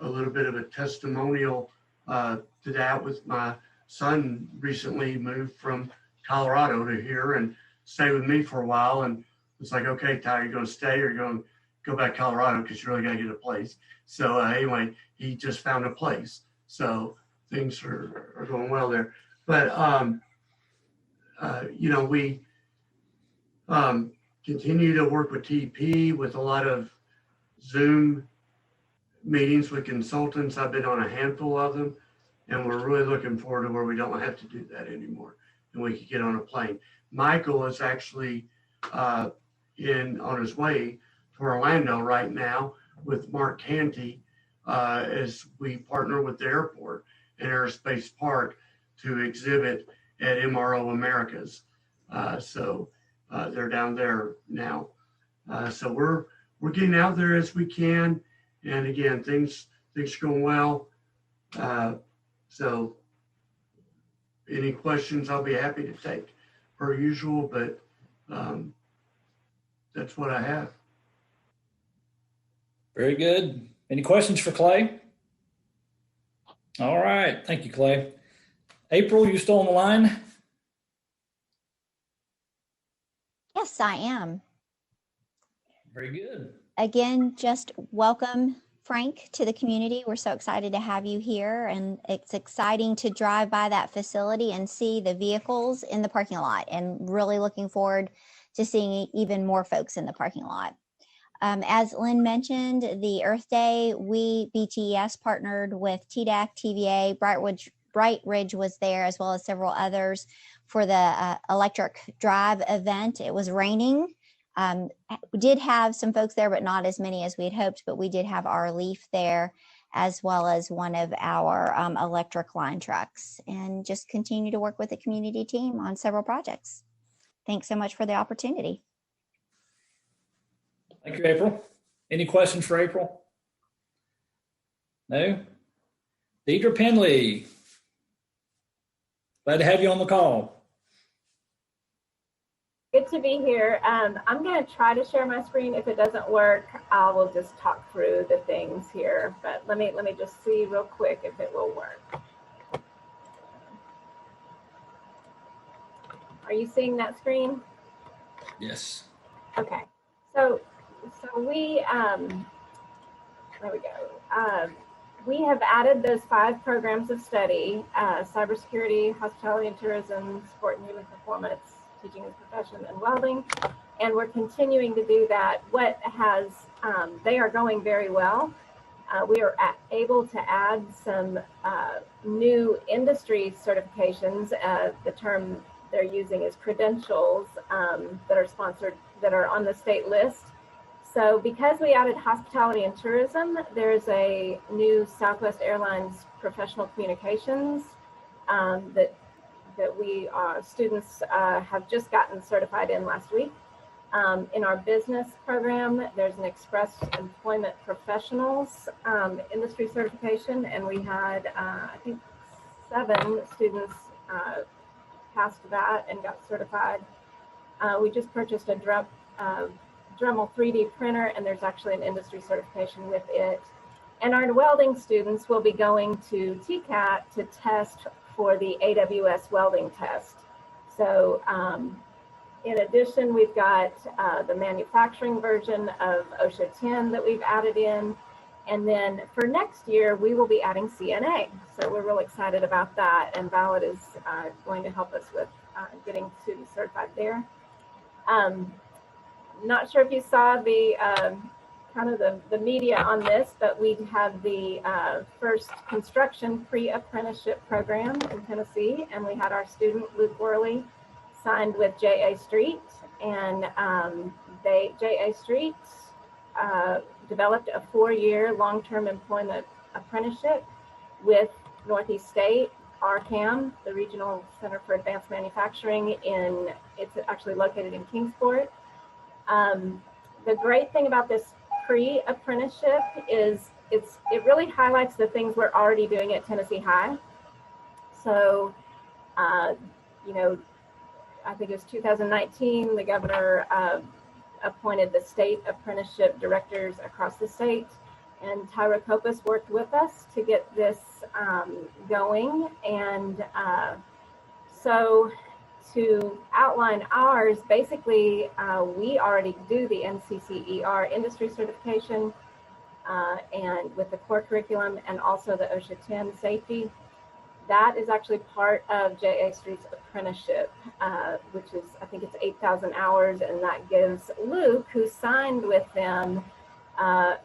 a little bit of a testimonial to that with my son recently moved from Colorado to here and stayed with me for a while. And it's like, okay, Ty, you're going to stay or you're going to go back to Colorado because you really got to get a place. So anyway, he just found a place. So things are going well there. But, we continue to work with TP with a lot of Zoom meetings with consultants. I've been on a handful of them, and we're really looking forward to where we don't have to do that anymore and we can get on a plane. Michael is actually on his way to Orlando right now with Mark Canty as we partner with the airport and Aerospace Park to exhibit at MRO Americas. So they're down there now. So we're getting out there as we can. And again, things are going well. So any questions I'll be happy to take per usual, but that's what I have. Very good. Any questions for Clay? All right. Thank you, Clay. April, you still on the line? Yes, I am. Very good. Again, just welcome, Frank, to the community. We're so excited to have you here, and it's exciting to drive by that facility and see the vehicles in the parking lot, and really looking forward to seeing even more folks in the parking lot. As Lynn mentioned, the Earth Day, we, BTES, partnered with TDAC, TVA, Bright Ridge was there, as well as several others for the electric drive event. It was raining. We did have some folks there, but not as many as we had hoped, but we did have our Leaf there, as well as one of our electric line trucks, and just continue to work with the community team on several projects. Thanks so much for the opportunity. Thank you, April. Any questions for April? No? Deidre Penley. Glad to have you on the call. Good to be here. I'm going to try to share my screen. If it doesn't work, I will just talk through the things here. But let me just see real quick if it will work. Are you seeing that screen? Yes. Okay. So we there we go. We have added those 5 programs of study: cybersecurity, hospitality and tourism, sport and human performance, teaching and profession, and welding. And we're continuing to do that. They are going very well. We are able to add some new industry certifications. The term they're using is credentials that are sponsored, that are on the state list. So because we added hospitality and tourism, there's a new Southwest Airlines professional communications that we students have just gotten certified in last week. In our business program, there's an Express Employment Professionals industry certification, and we had I think 7 students passed that and got certified. We just purchased a Dremel 3D printer, and there's actually an industry certification with it. And our welding students will be going to TCAT to test for the AWS welding test. So in addition, we've got the manufacturing version of OSHA 10 that we've added in. And then for next year, we will be adding CNA. So we're real excited about that. And Valid is going to help us with getting students certified there. Not sure if you saw the kind of the media on this, but we have the first construction pre-apprenticeship program in Tennessee. And we had our student, Luke Worley, signed with J.A. Street. And J.A. Street developed a 4-year long-term employment apprenticeship with Northeast State, RCAM, the Regional Center for Advanced Manufacturing. It's actually located in Kingsport. The great thing about this pre-apprenticeship is it really highlights the things we're already doing at Tennessee High. So, you know, I think it was 2019, the governor appointed the state apprenticeship directors across the state, and Tyra Kopus worked with us to get this going. And so to outline ours, basically we already do the NCCER industry certification and with the core curriculum, and also the OSHA 10 safety. That is actually part of J.A. Street's apprenticeship, which is, I think it's 8,000 hours, and that gives Luke, who signed with them, a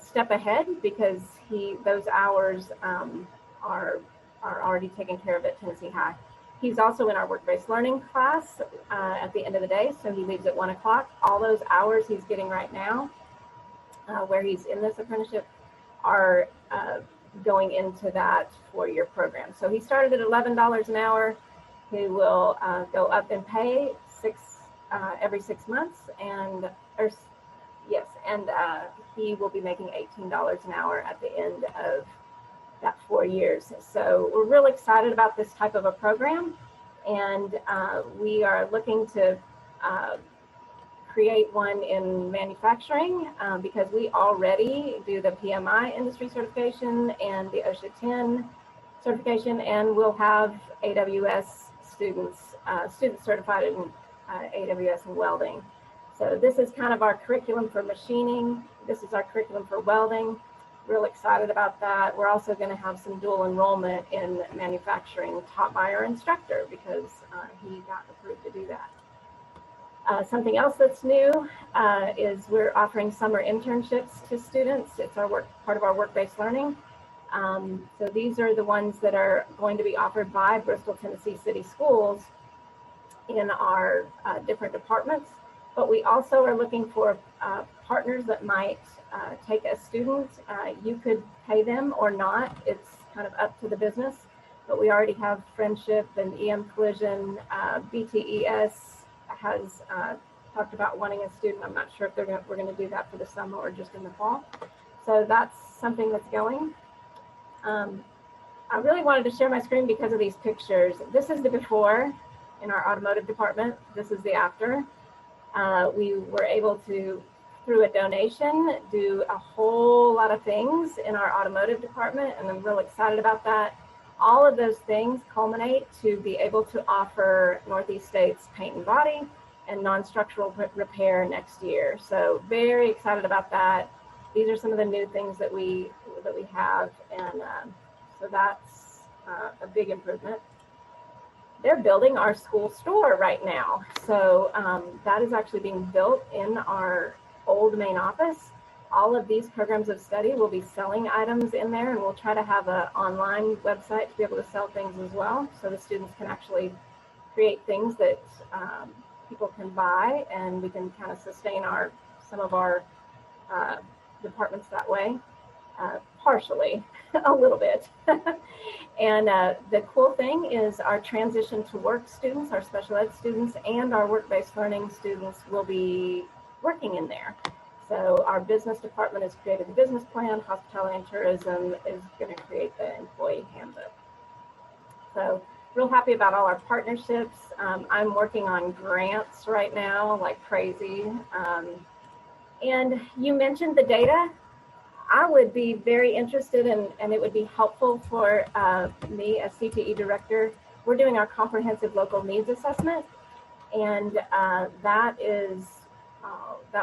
step ahead, because those hours are already taken care of at Tennessee High. He's also in our work-based learning class at the end of the day, so he leaves at 1 o'clock. All those hours he's getting right now, where he's in this apprenticeship, are going into that 4-year program. So he started at $11 an hour. He will go up in pay every 6 months, and he will be making $18 an hour at the end of that 4 years. So we're real excited about this type of a program, and we are looking to create one in manufacturing because we already do the PMI industry certification and the OSHA 10 certification, and we'll have AWS students certified in AWS and welding. So this is kind of our curriculum for machining. This is our curriculum for welding. Real excited about that. We're also going to have some dual enrollment in manufacturing taught by our instructor, because he got approved to do that. Something else that's new is we're offering summer internships to students. It's part of our work-based learning. So these are the ones that are going to be offered by Bristol, Tennessee City Schools in our different departments. But we also are looking for partners that might take a student. You could pay them or not. It's kind of up to the business. But we already have Friendship and EM Collision. BTES has talked about wanting a student. I'm not sure if we're going to do that for the summer or just in the fall. So that's something that's going. I really wanted to share my screen because of these pictures. This is the before in our automotive department. This is the after. We were able to, through a donation, do a whole lot of things in our automotive department, and I'm real excited about that. All of those things culminate to be able to offer Northeast State's paint and body and non-structural repair next year. So very excited about that. These are some of the new things that we have, and so that's a big improvement. They're building our school store right now. So that is actually being built in our old main office. All of these programs of study will be selling items in there, and we'll try to have an online website to be able to sell things as well, so the students can actually create things that people can buy, and we can kind of sustain some of our departments that way, partially, a little bit. And the cool thing is our transition to work students, our special ed students, and our work-based learning students will be working in there. So our business department has created the business plan. Hospitality and tourism is going to create the employee handbook. So real happy about all our partnerships. I'm working on grants right now, like crazy. And you mentioned the data. I would be very interested in, and it would be helpful for me as CTE director. We're doing our comprehensive local needs assessment, and that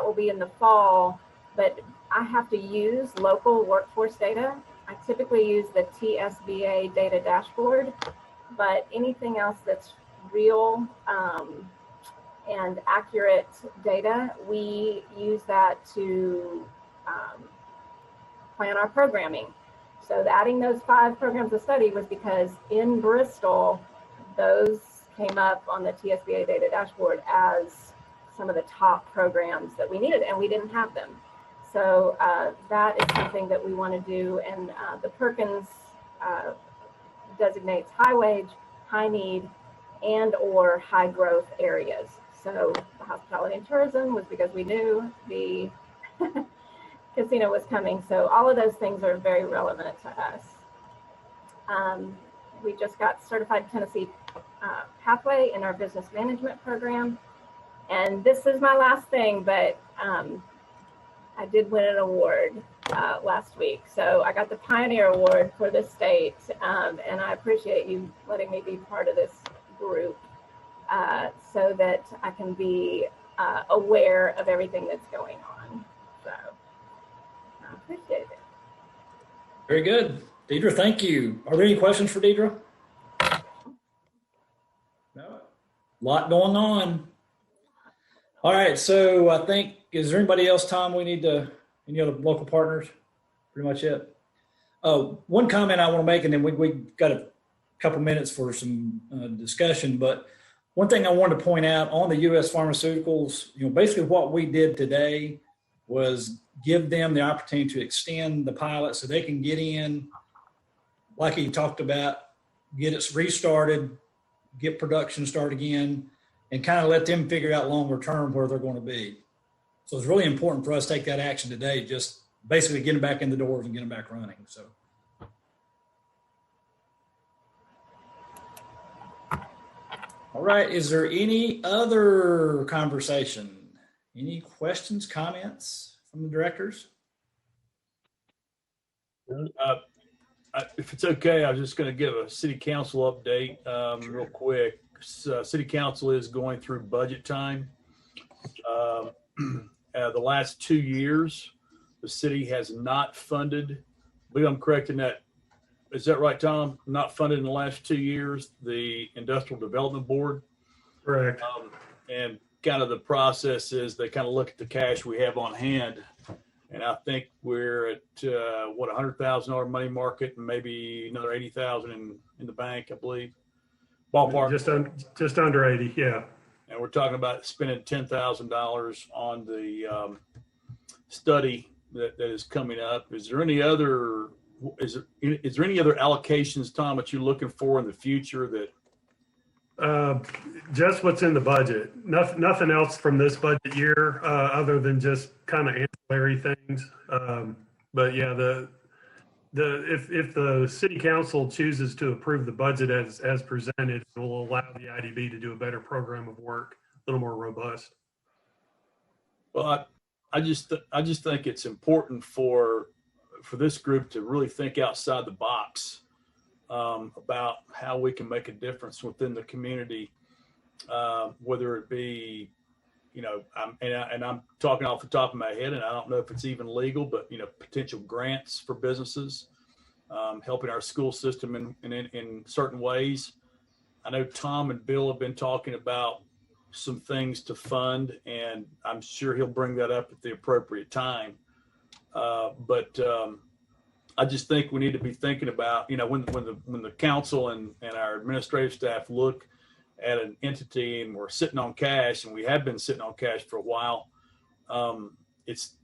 will be in the fall, but I have to use local workforce data. I typically use the TSBA data dashboard, but anything else that's real and accurate data, we use that to plan our programming. So adding those 5 programs of study was because in Bristol, those came up on the TSBA data dashboard as some of the top programs that we needed, and we didn't have them. So that is something that we want to do, and the Perkins designates high wage, high need, and or high growth areas. So the hospitality and tourism was because we knew the casino was coming. So all of those things are very relevant to us. We just got certified Tennessee pathway in our business management program. And this is my last thing, but I did win an award last week. So I got the Pioneer Award for the state, and I appreciate you letting me be part of this group so that I can be aware of everything that's going on. So I appreciate it. Very good. Deidre, thank you. Are there any questions for Deidre? No? A lot going on. All right, so I think, is there anybody else, Tom, we need to, any other local partners? Pretty much it. One comment I want to make, and then we got a couple minutes for some discussion, but one thing I wanted to point out on the U.S. Pharmaceuticals, basically what we did today was give them the opportunity to extend the pilot so they can get in, like he talked about, get it restarted, get production started again, and kind of let them figure out longer term where they're going to be. So it's really important for us to take that action today, just basically get them back in the doors and get them back running. So. All right, is there any other conversation? Any questions, comments from the directors? If it's okay, I was just going to give a city council update real quick. City council is going through budget time. The last 2 years, the city has not funded, I believe I'm correct in that. Is that right, Tom? Not funded in the last 2 years, the Industrial Development Board. Correct. And kind of the process is they kind of look at the cash we have on hand. And I think we're at $100,000 money market and maybe another 80,000 in the bank, I believe. Ballpark. Just under 80, yeah. And we're talking about spending $10,000 on the study that is coming up. Is there any other allocations, Tom, that you're looking for in the future that? Just what's in the budget. Nothing else from this budget year other than just kind of ancillary things. But yeah, if the city council chooses to approve the budget as presented, it will allow the IDB to do a better program of work, a little more robust. Well, I just think it's important for this group to really think outside the box about how we can make a difference within the community, whether it be, I'm talking off the top of my head, and I don't know if it's even legal, but potential grants for businesses, helping our school system in certain ways. I know Tom and Bill have been talking about some things to fund, and I'm sure he'll bring that up at the appropriate time. But I just think we need to be thinking about, when the council and our administrative staff look at an entity and we're sitting on cash, and we have been sitting on cash for a while,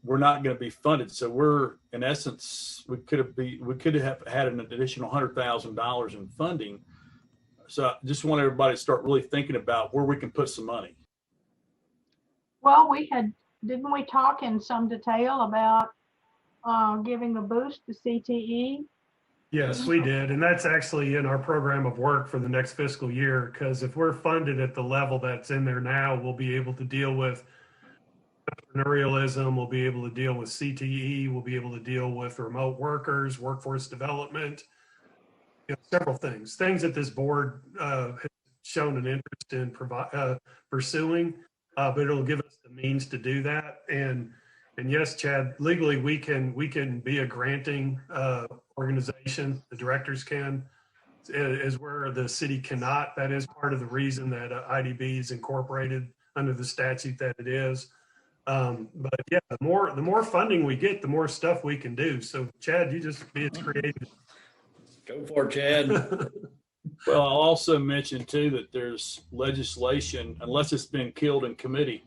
we're not going to be funded. So we're, in essence, we could have had an additional $100,000 in funding. So I just want everybody to start really thinking about where we can put some money. Well, didn't we talk in some detail about giving a boost to CTE Yes, we did. And that's actually in our program of work for the next fiscal year, because if we're funded at the level that's in there now, we'll be able to deal with entrepreneurialism, we'll be able to deal with CTE, we'll be able to deal with remote workers, workforce development, several things that this board has shown an interest in pursuing, but it'll give us the means to do that. And yes, Chad, legally we can be a granting organization. The directors can, is where the city cannot. That is part of the reason that IDB is incorporated under the statute that it is. But yeah, the more funding we get, the more stuff we can do. So Chad, you just be as creative. Go for it, Chad. Well, I'll also mention too that there's legislation, unless it's been killed in committee,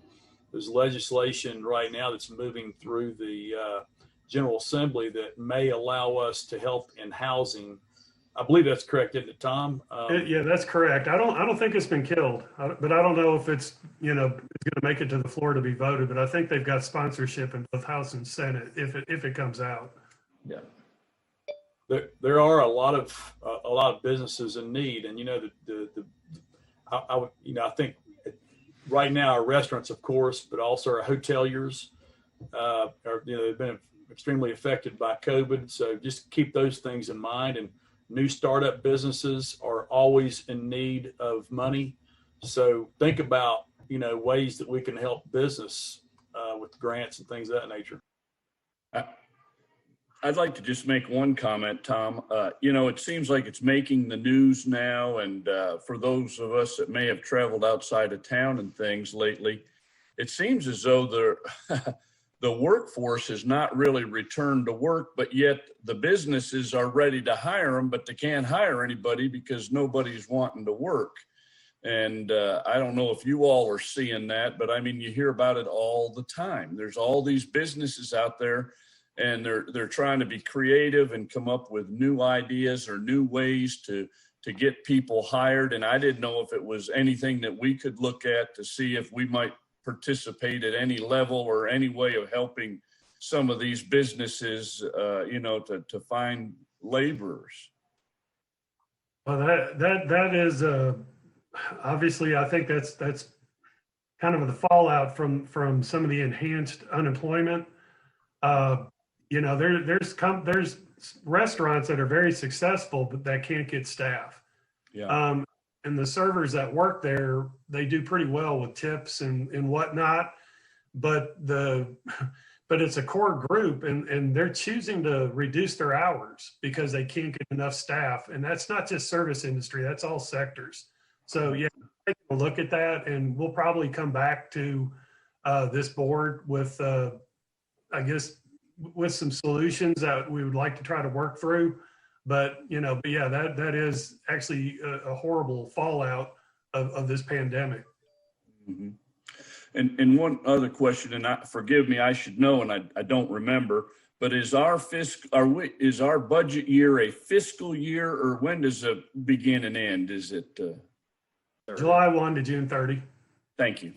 there's legislation right now that's moving through the General Assembly that may allow us to help in housing. I believe that's correct, isn't it, Tom? Yeah, that's correct. I don't think it's been killed, but I don't know if it's going to make it to the floor to be voted. But I think they've got sponsorship in both House and Senate if it comes out. Yeah. There are a lot of businesses in need, and I think right now our restaurants, of course, but also our hoteliers they've been extremely affected by COVID. So just keep those things in mind. And new startup businesses are always in need of money. So think about ways that we can help business with grants and things of that nature. I'd like to just make one comment, Tom. It seems like it's making the news now, and for those of us that may have traveled outside of town and things lately, it seems as though the workforce has not really returned to work, but yet the businesses are ready to hire them, but they can't hire anybody because nobody's wanting to work. And I don't know if you all are seeing that, but I mean, you hear about it all the time. There's all these businesses out there, and they're trying to be creative and come up with new ideas or new ways to get people hired. And I didn't know if it was anything that we could look at to see if we might participate at any level or any way of helping some of these businesses, to find laborers. Well, that is obviously, I think that's kind of the fallout from some of the enhanced unemployment. There's restaurants that are very successful, but that can't get staff. Yeah. And the servers that work there, they do pretty well with tips and whatnot, but it's a core group, and they're choosing to reduce their hours because they can't get enough staff. And that's not just service industry, that's all sectors. So yeah, take a look at that, and we'll probably come back to this board with, with some solutions that we would like to try to work through. But yeah, that is actually a horrible fallout of this pandemic. Mm-hmm. And one other question, and forgive me, I should know, and I don't remember, but is our budget year a fiscal year, or when does it begin and end? Is it July 1 to June 30? Thank you.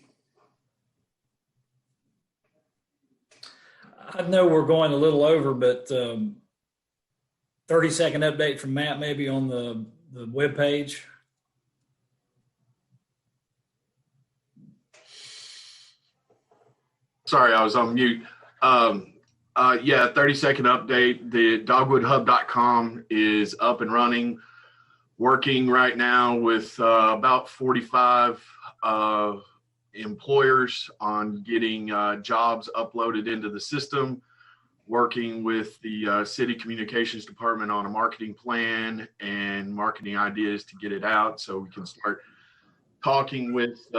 I know we're going a little over, but 30-second update from Matt maybe on the webpage. Sorry, I was on mute. 30-second update. The dogwoodhub.com is up and running, working right now with about 45 employers on getting jobs uploaded into the system, working with the city communications department on a marketing plan and marketing ideas to get it out so we can start talking with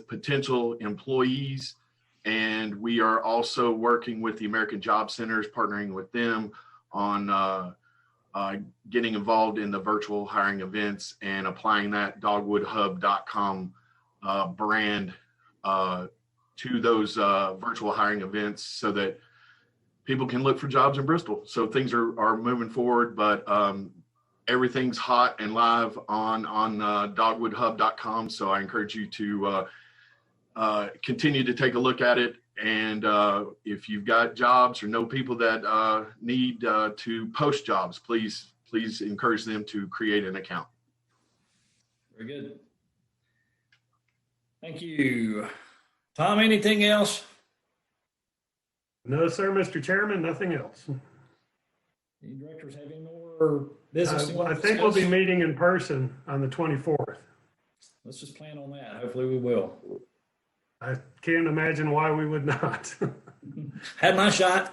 potential employees. And we are also working with the American Job Centers, partnering with them on getting involved in the virtual hiring events and applying that dogwoodhub.com brand to those virtual hiring events so that people can look for jobs in Bristol. So things are moving forward, but everything's hot and live on dogwoodhub.com. So I encourage you to continue to take a look at it And if you've got jobs or know people that need to post jobs, please encourage them to create an account. Very good. Thank you. Tom, anything else? No, sir, Mr. Chairman, nothing else. Any directors have any more business? I think we'll be meeting in person on the 24th. Let's just plan on that. Hopefully we will. I can't imagine why we would not. Had my shots.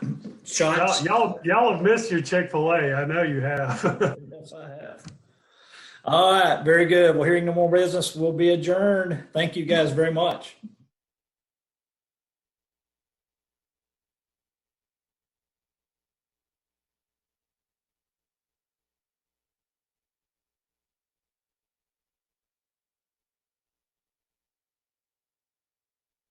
Y'all have missed your Chick-fil-A. I know you have. Yes, I have. All right, very good. Well, hearing no more business, we'll be adjourned. Thank you guys very much.